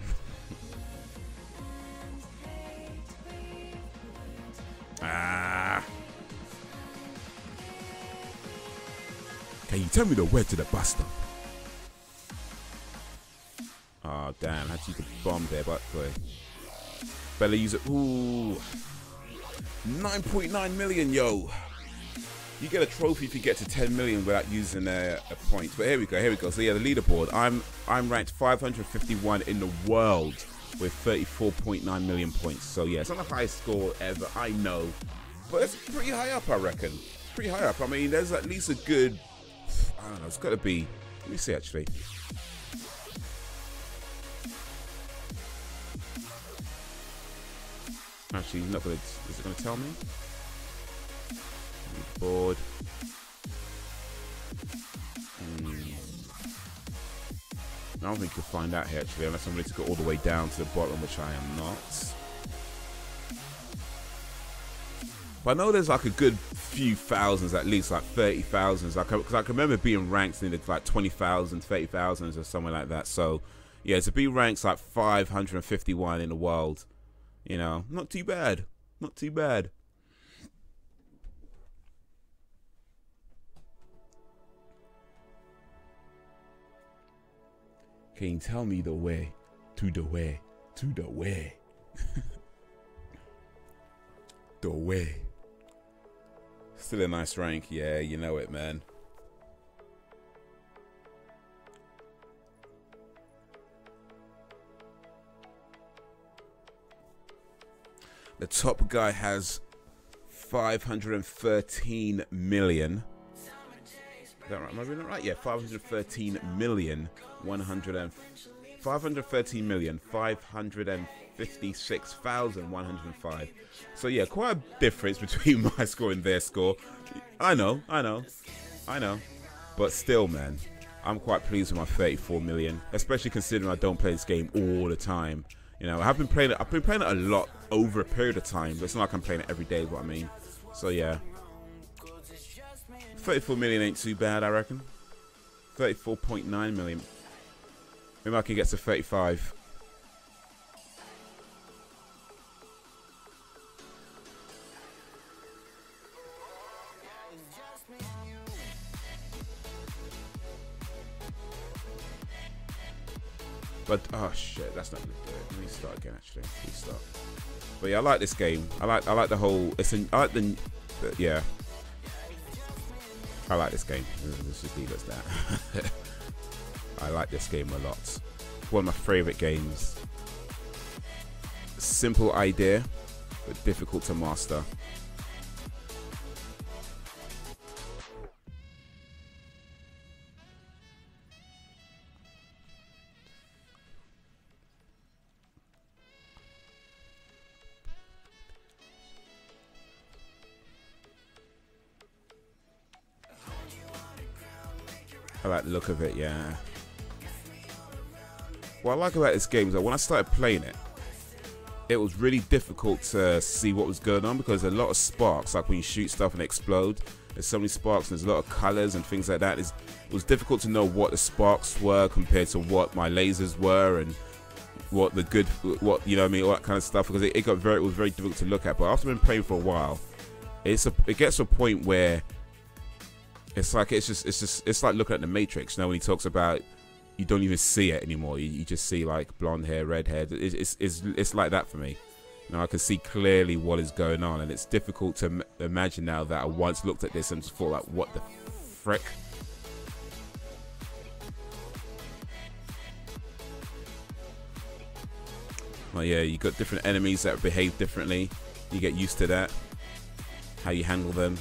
Ah. Can you tell me the way to the bus stop? Oh, damn. I had to use the bomb there, but boy. Better use it. Ooh. 9.9 million, yo. You get a trophy if you get to 10 million without using a point. But here we go. So yeah, the leaderboard. I'm ranked 551 in the world with 34.9 million points. So yeah, it's not the highest score ever, I know. But it's pretty high up, I reckon. Pretty high up. I mean, there's at least a good... I don't know, it's got to be... Let me see, actually. Actually, not gonna... Is it going to tell me? Board. I don't think you'll find out here, actually, unless I'm ready to go all the way down to the bottom, which I am not. But I know there's like a good few thousands, at least like 30,000s. Because I can remember being ranked in like 20,000, 30,000s or something like that. So, yeah, to be ranked like 551 in the world, you know, not too bad. Not too bad. Can you tell me the way to the way to the way? The way. Still a nice rank, yeah, you know it, man. The top guy has 513 million. Is that right? Am I reading that right? Yeah, 556,556,105. So yeah, quite a difference between my score and their score. I know. But still, man, I'm quite pleased with my 34 million, especially considering I don't play this game all the time. You know, I've been playing it a lot over a period of time, but it's not like I'm playing it every day, is what I mean. So yeah, 34 million ain't too bad, I reckon. 34.9 million. Maybe I can get to 35. But oh shit, that's not gonna do it. Let me start again. Actually, restart. But yeah, I like this game. I like the whole. Yeah. I like this game. Let's just leave it as that. I like this game a lot. One of my favorite games. Simple idea, but difficult to master. I like the look of it, yeah. What I like about this game is that when I started playing it, it was really difficult to see what was going on because there's a lot of sparks, like when you shoot stuff and explode. There's so many sparks and there's a lot of colors and things like that. It was difficult to know what the sparks were compared to what my lasers were and what the good, what, you know what I mean, all that kind of stuff, because it was very difficult to look at. But after I've been playing for a while, it gets to a point where it's like it's like looking at the Matrix. You know, when he talks about you don't even see it anymore. You just see like blonde hair, red hair. It's like that for me. You know, I can see clearly what is going on, and it's difficult to imagine now that I once looked at this and just thought like, what the frick? Well, yeah, you got different enemies that behave differently. You get used to that, how you handle them.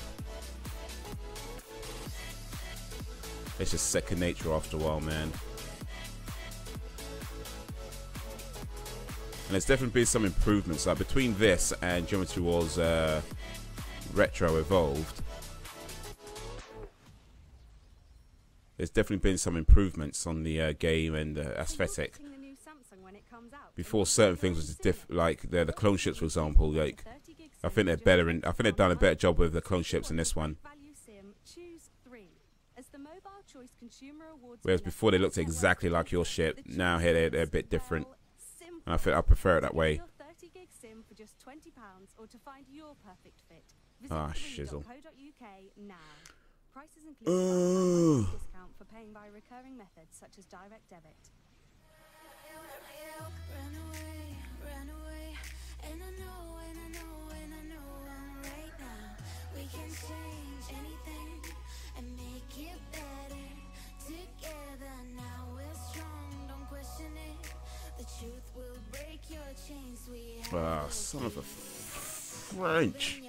It's just second nature after a while, man. And there's definitely been some improvements. Like between this and Geometry Wars Retro Evolved, there's definitely been some improvements on the game and the aesthetic. Before, certain things was like the clone ships, for example. Like I think they're better, and I think they've done a better job with the clone ships in this one. Whereas before they looked exactly like your ship, now here they're a bit different. And I think I prefer it that way. Ah, shizzle. Discount for paying by recurring methods such as direct debit. Run away, and I know I'm right now. We can change anything and make it better together. Now we're strong, don't question it. The truth will break your chains. We have Ah, son of a French.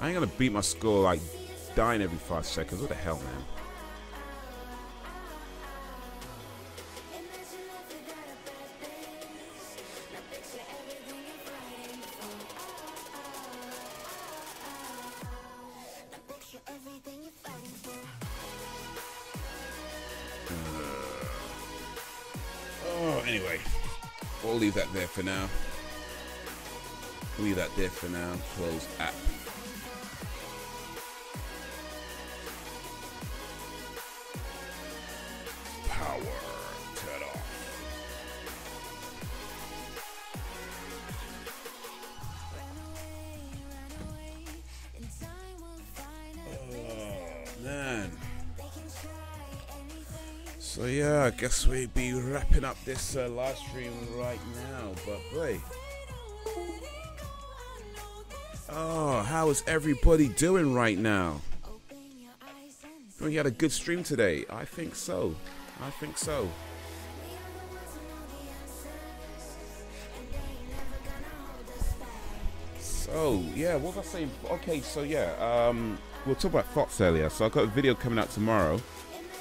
I ain't gonna beat my score like dying every 5 seconds. What the hell, man? Oh, anyway, we'll leave that there for now. Leave that there for now. Close app. Power. Turn off. run away, So yeah, I guess we'd be wrapping up this live stream right now, but boy. Oh, how is everybody doing right now? Think you had a good stream today? I think so. I think so. So yeah, what was I saying? Okay, so yeah, we'll talk about thoughts earlier. So I've got a video coming out tomorrow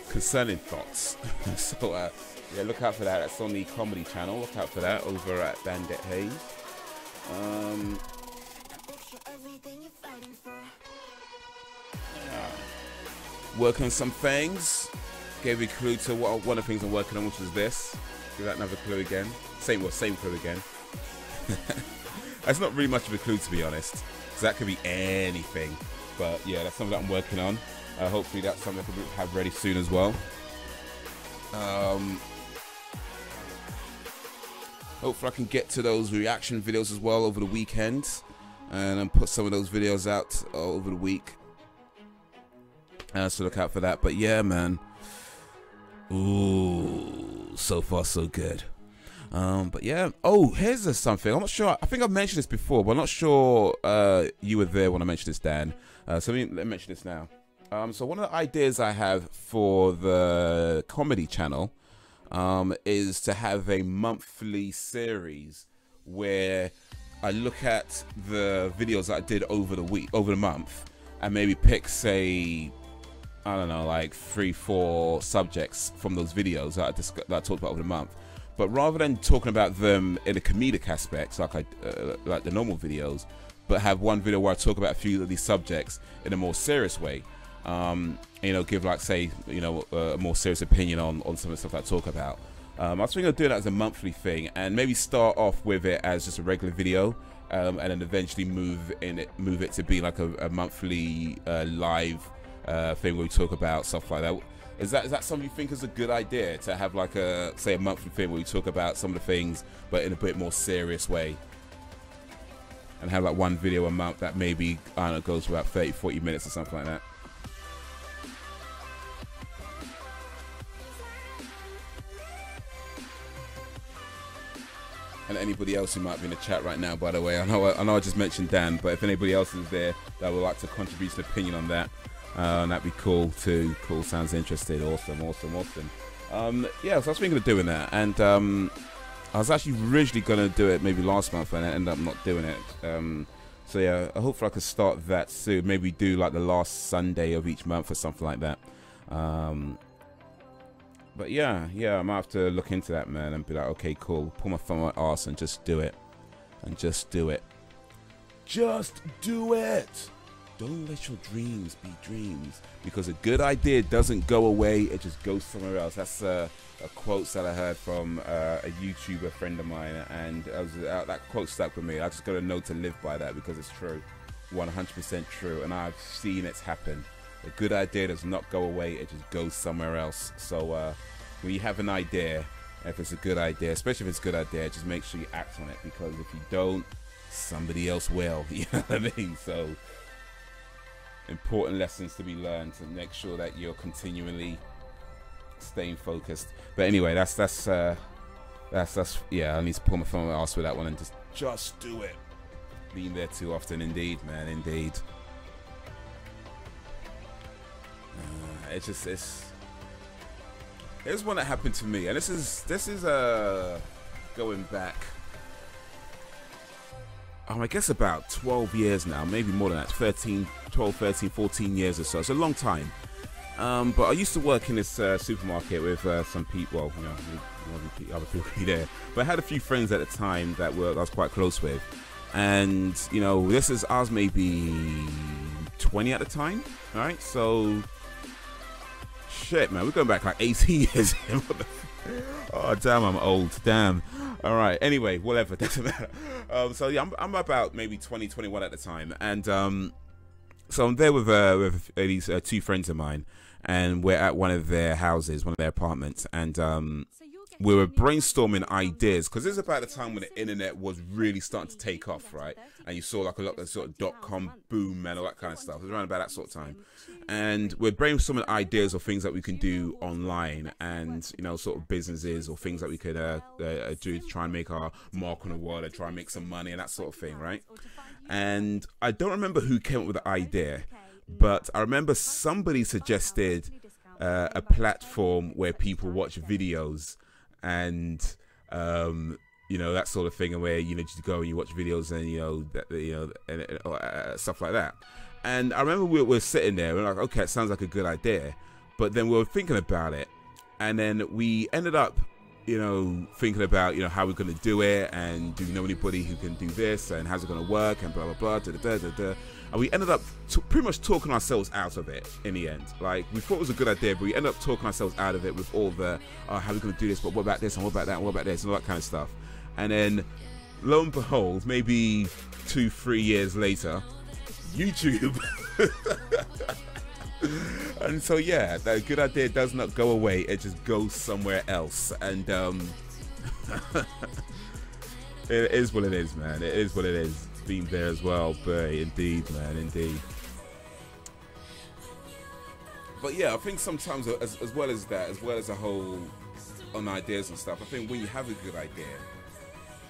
concerning thoughts. So yeah, look out for that. That's on the comedy channel. Look out for that over at Bandit Haze. Working on some things. Gave you a clue to what one of the things I'm working on, which is this. Give that another clue again. Same clue again. That's not really much of a clue, to be honest. So that could be anything. But yeah, that's something that I'm working on. Hopefully that's something I can have ready soon as well. Hopefully I can get to those reaction videos as well over the weekend. And put some of those videos out over the week. So look out for that. But yeah, man. Ooh, so far so good. But yeah. Oh, here's something. I'm not sure. I think I've mentioned this before, but I'm not sure you were there when I mentioned this, Dan. So let me mention this now. So one of the ideas I have for the comedy channel is to have a monthly series where I look at the videos that I did over the month, and maybe pick, say, I don't know, like 3-4 subjects from those videos that I talked about over the month. But rather than talking about them in a comedic aspect, like the normal videos, but have one video where I talk about a few of these subjects in a more serious way. You know, give, like, say, you know, a more serious opinion on some of the stuff that I talk about. I was thinking of doing that as a monthly thing, and maybe start off with it as just a regular video, and then eventually move it to be like a monthly live thing where we talk about stuff like that. Is that something you think is a good idea, to have like a monthly thing where we talk about some of the things but in a bit more serious way, and have like one video a month that maybe, I don't know, goes for about 30-40 minutes or something like that? And anybody else who might be in the chat right now, by the way, I know I just mentioned Dan, but if anybody else is there that would like to contribute an opinion on that, that'd be cool too. Cool, sounds interesting. Awesome. Yeah, so I was thinking of doing that, and I was actually originally going to do it maybe last month, and I ended up not doing it. So yeah, hopefully I could start that soon. Maybe do like the last Sunday of each month or something like that. But yeah, I might have to look into that, man, and be like, okay, cool, pull my thumb on my arse and just do it. Just do it. Don't let your dreams be dreams, because a good idea doesn't go away, it just goes somewhere else. That's a quote that I heard from a YouTuber friend of mine, and that quote stuck with me. I just got to know to live by that, because it's true, 100% true, and I've seen it happen. A good idea does not go away, it just goes somewhere else. So when you have an idea, if it's a good idea, especially if it's a good idea, just make sure you act on it, because if you don't, somebody else will. You know what I mean? So important lessons to be learned, to make sure that you're continually staying focused. But anyway, that's yeah, I need to pull my phone on my ass with that one, and just do it. Being there too often, indeed, man, indeed. There's one that happened to me, and this is going back, I guess about 12 years now, maybe more than that, 12, 13, 14 years or so. It's a long time. But I used to work in this supermarket with some people, well, you know, other people there. But I had a few friends at the time that I was quite close with. And, you know, I was maybe 20 at the time, all right? So, shit, man, we're going back like 18 years. Oh, damn, I'm old, damn. All right, anyway, whatever, doesn't matter. So yeah, I'm about maybe 20, 21 at the time, and so I'm there with these two friends of mine, and we're at one of their houses, one of their apartments, and we were brainstorming ideas, because this is about the time when the internet was really starting to take off, right? And you saw like a lot of sort of .com boom and all that kind of stuff. It was around about that sort of time. And we're brainstorming ideas of things that we can do online, and, you know, sort of businesses or things that we could do to try and make our mark on the world and try and make some money and that sort of thing, right? And I don't remember who came up with the idea, but I remember somebody suggested a platform where people watch videos and you know, that sort of thing, and where, you know, just go and you watch videos and, you know, and stuff like that. And I remember we were sitting there and we're like, okay, it sounds like a good idea, but then we were thinking about it, and then we ended up, you know, thinking about, you know, how we're going to do it, and do you know anybody who can do this, and how's it going to work, and blah blah blah, da, da, da, da, da. And we ended up pretty much talking ourselves out of it in the end. Like, we thought it was a good idea, but we ended up talking ourselves out of it with all the, how are we going to do this, but what about this, and what about that, and what about this, and all that kind of stuff. And then, lo and behold, maybe 2-3 years later, YouTube. And so, yeah, that good idea does not go away, it just goes somewhere else. And it is what it is, man. It is what it is. Been there as well, but indeed, man, indeed. But yeah, I think sometimes as well as that, as well as a whole on ideas and stuff, I think when you have a good idea,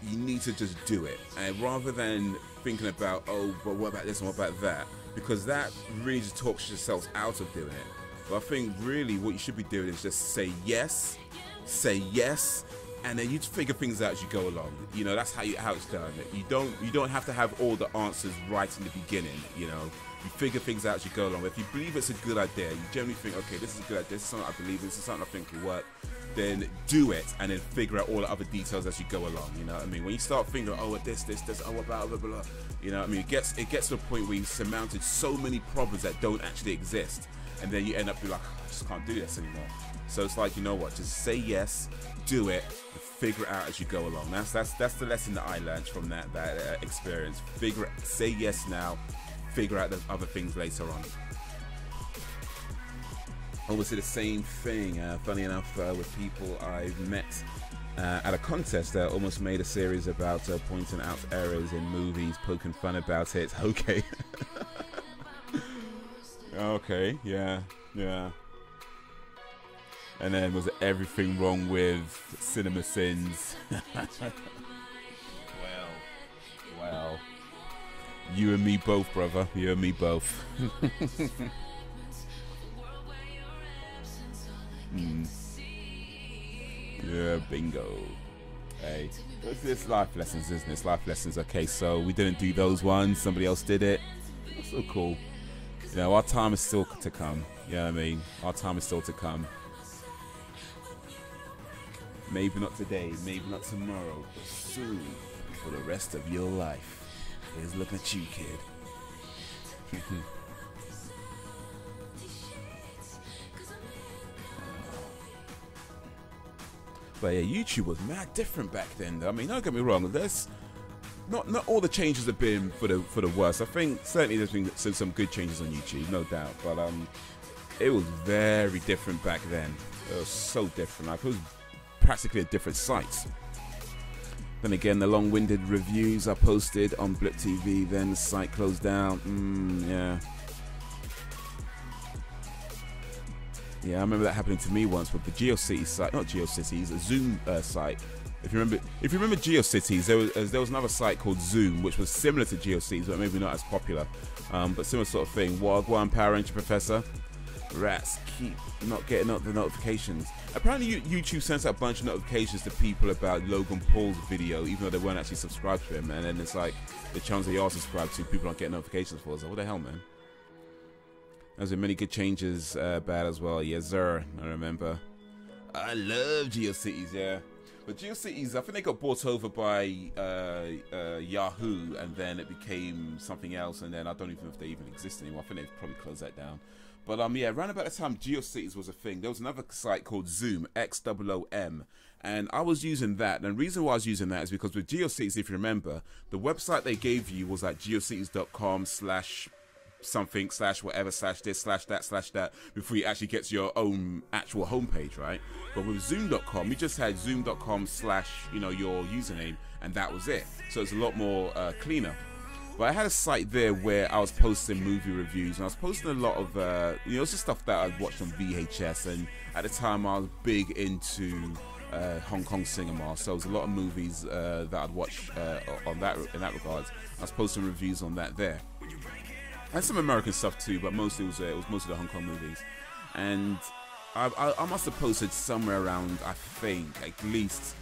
you need to just do it, and rather than thinking about, oh, but what about this and what about that, because that really just talks yourself out of doing it. But I think really what you should be doing is just say yes, and then you just figure things out as you go along. You know, that's how it's done. You don't have to have all the answers right in the beginning. You know, you figure things out as you go along. If you believe it's a good idea, you generally think, okay, this is a good idea, this is something I believe in, this is something I think will work, then do it, and then figure out all the other details as you go along. You know what I mean? When you start thinking, oh, this, oh, blah, blah, blah, you know what I mean? It gets to a point where you've surmounted so many problems that don't actually exist, and then you end up being like, I just can't do this anymore. So it's like, you know what? Just say yes, do it, and figure it out as you go along. That's the lesson that I learned from that experience. Say yes now, figure out the other things later on. Obviously the same thing, funny enough, with people I've met at a contest that almost made a series about pointing out errors in movies, poking fun about it. Okay. Okay, yeah. And then was everything wrong with Cinema Sins? Well. You and me both, brother. You and me both. Yeah, bingo. Hey, it's life lessons, isn't it? It's life lessons. Okay, so we didn't do those ones. Somebody else did it. That's so cool. You know, our time is still to come. You know what I mean? Our time is still to come. Maybe not today, maybe not tomorrow, but soon, for the rest of your life. Here's looking at you, kid. But yeah, YouTube was mad different back then. I mean, don't get me wrong. There's not all the changes have been for the worst. I think certainly there's been some good changes on YouTube, no doubt. But it was very different back then. It was so different. Like, it was practically a different site. Then again, the long-winded reviews I posted on Blip TV. Then the site closed down. Yeah. Yeah, I remember that happening to me once with the GeoCities site, not GeoCities, a Zoom site. If you remember GeoCities, there was another site called Zoom, which was similar to GeoCities, but maybe not as popular, but similar sort of thing. Wagwan Power Ranger Professor. Rats keep not getting up the notifications. Apparently, YouTube sends out a bunch of notifications to people about Logan Paul's video, even though they weren't actually subscribed to him. And then it's like the channels that you are subscribed to, people aren't getting notifications for. So what the hell, man? There's been many good changes, bad as well. Yes, sir. I remember. I love GeoCities, yeah. But GeoCities, I think they got bought over by Yahoo, and then it became something else, and then I don't even know if they even exist anymore. I think they've probably closed that down. But yeah, around about the time GeoCities was a thing, there was another site called Zoom, XOOM, and I was using that. And the reason why I was using that is because with GeoCities, if you remember, the website they gave you was like geocities.com/. something / whatever / this / that before you actually get to your own actual homepage, right? But with Zoom.com, you just had Zoom.com / your username, and that was it. So it's a lot more cleaner. But I had a site there where I was posting movie reviews, and I was posting a lot of it's just stuff that I'd watched on VHS, and at the time I was big into Hong Kong cinema, so it was a lot of movies that I'd watch in that regards. I was posting reviews on that there, and some American stuff too, but mostly it was mostly the Hong Kong movies. And I must have posted somewhere around, I think, at least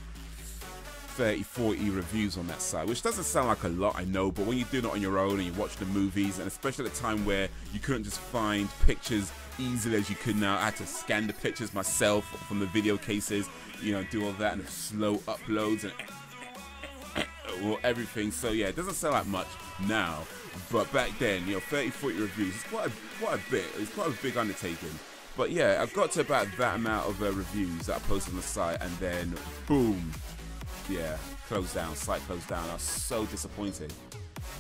30-40 reviews on that site, which doesn't sound like a lot, I know, but when you do it on your own and you watch the movies, and especially at a time where you couldn't just find pictures easily as you could now, I had to scan the pictures myself from the video cases, do all that, and slow uploads and everything. So yeah, it doesn't sound like much now, but back then, 30-40 reviews, it's quite a bit. It's quite a big undertaking. But yeah, I've got to about that amount of reviews that I posted on the site, and then boom, yeah, site closed down. I was so disappointed,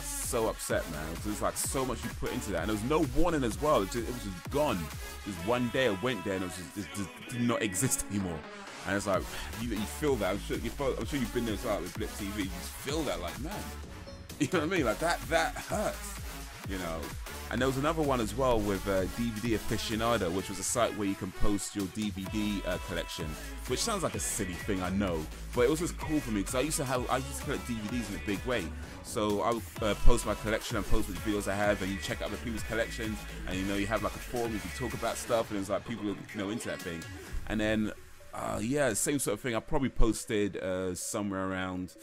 so upset, man, because it's like so much you put into that, and there was no warning as well. It was just gone. Just one day I went there and it just did not exist anymore. And it's like, you feel that. I'm sure you've been there as well with Blip TV. You just feel that, like, man, you know what I mean? Like that hurts, And there was another one as well with DVD Aficionado, which was a site where you can post your DVD collection, which sounds like a silly thing, I know, but it was just cool for me because I used to collect DVDs in a big way. So I would post my collection and post the videos I have, and you check out the people's collections, and you have like a forum, you can talk about stuff, and it's like people into that thing. And then same sort of thing. I probably posted somewhere around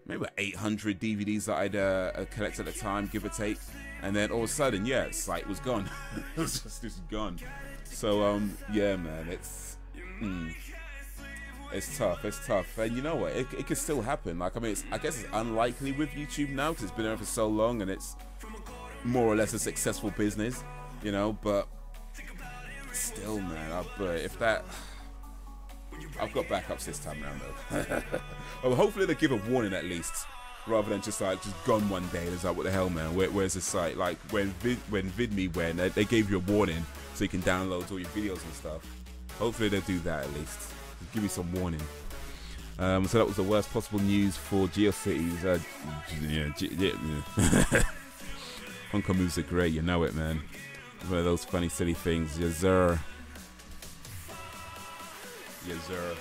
maybe 800 DVDs that I'd collect at the time, give or take. And then all of a sudden, the site was gone. It was just gone. So yeah, man, it's tough. It's tough. And you know what? It could still happen. Like, I mean, I guess it's unlikely with YouTube now because it's been around for so long and it's more or less a successful business, But still, man, I've got backups this time around though. Well, hopefully they give a warning at least, rather than just gone one day. It's like, what the hell, man? Where's the site? Like when VidMe went, they gave you a warning so you can download all your videos and stuff. Hopefully they do that at least. Just give me some warning. So that was the worst possible news for GeoCities. Hong Kong moves are great, you know it, man. It's one of those funny, silly things. Yes, sir. Yes, sir.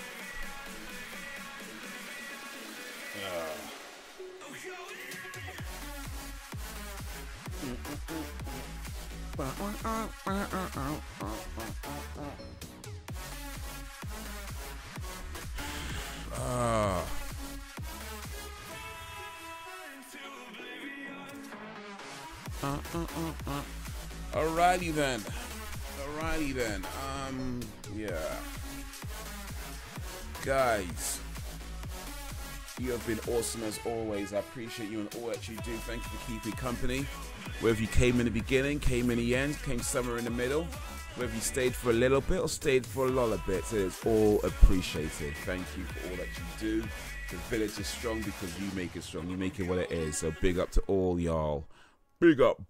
Alrighty then. Yeah. Guys, you have been awesome as always. I appreciate you and all that you do. Thank you for keeping company. Whether you came in the beginning, came in the end, came somewhere in the middle, whether you stayed for a little bit or stayed for a lot of bits, it is all appreciated. Thank you for all that you do. The village is strong because you make it strong. You make it what it is. So big up to all y'all. Big up.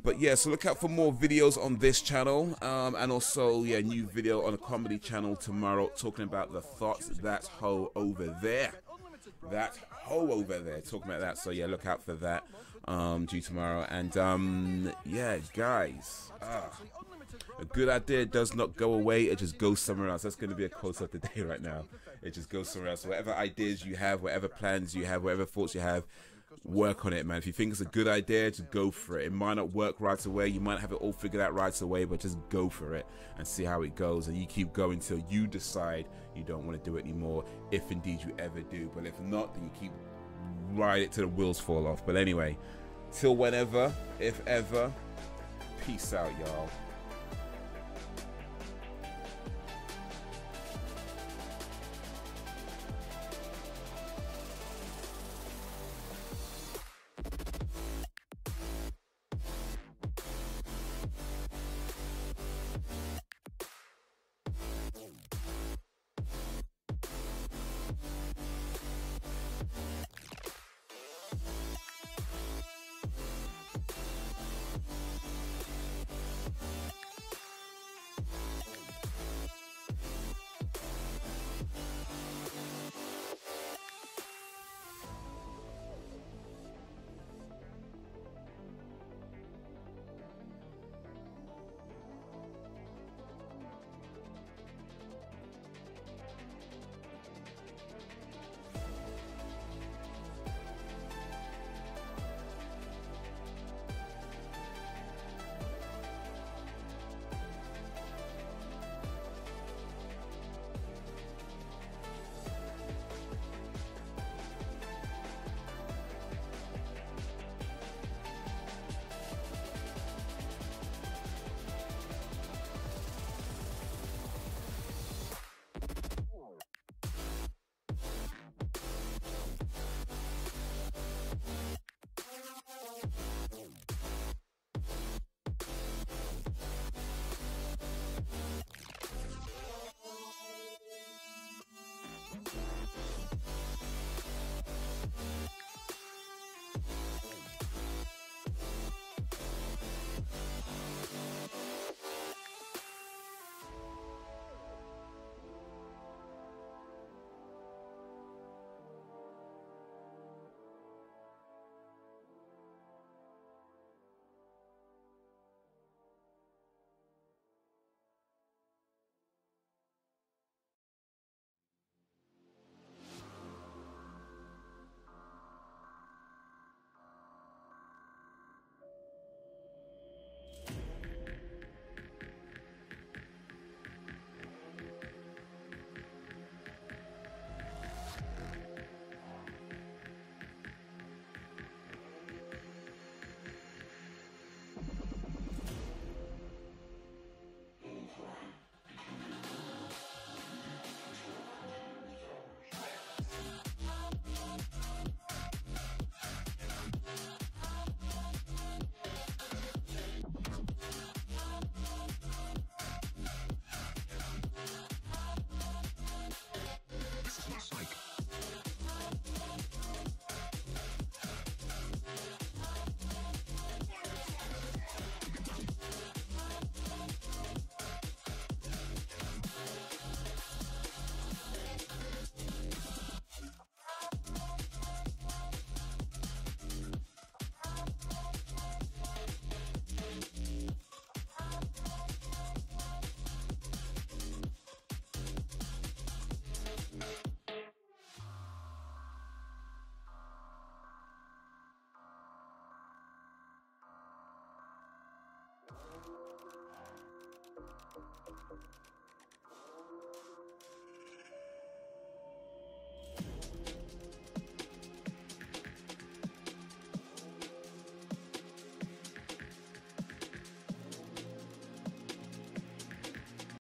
But yeah, so look out for more videos on this channel, and also new video on a comedy channel tomorrow, talking about the thoughts that hoe over there, talking about that. So yeah, look out for that due tomorrow. And yeah, guys, a good idea does not go away, it just goes somewhere else. That's going to be a quote of the day right now. It just goes somewhere else. So whatever ideas you have, whatever plans you have, whatever thoughts you have, work on it, man. If you think it's a good idea, just go for it. It might not work right away, you might have it all figured out right away, but just go for it and see how it goes. And you keep going till you decide you don't want to do it anymore, if indeed you ever do. But if not, then you keep ride it till the wheels fall off. But anyway, till whenever, if ever, peace out, y'all.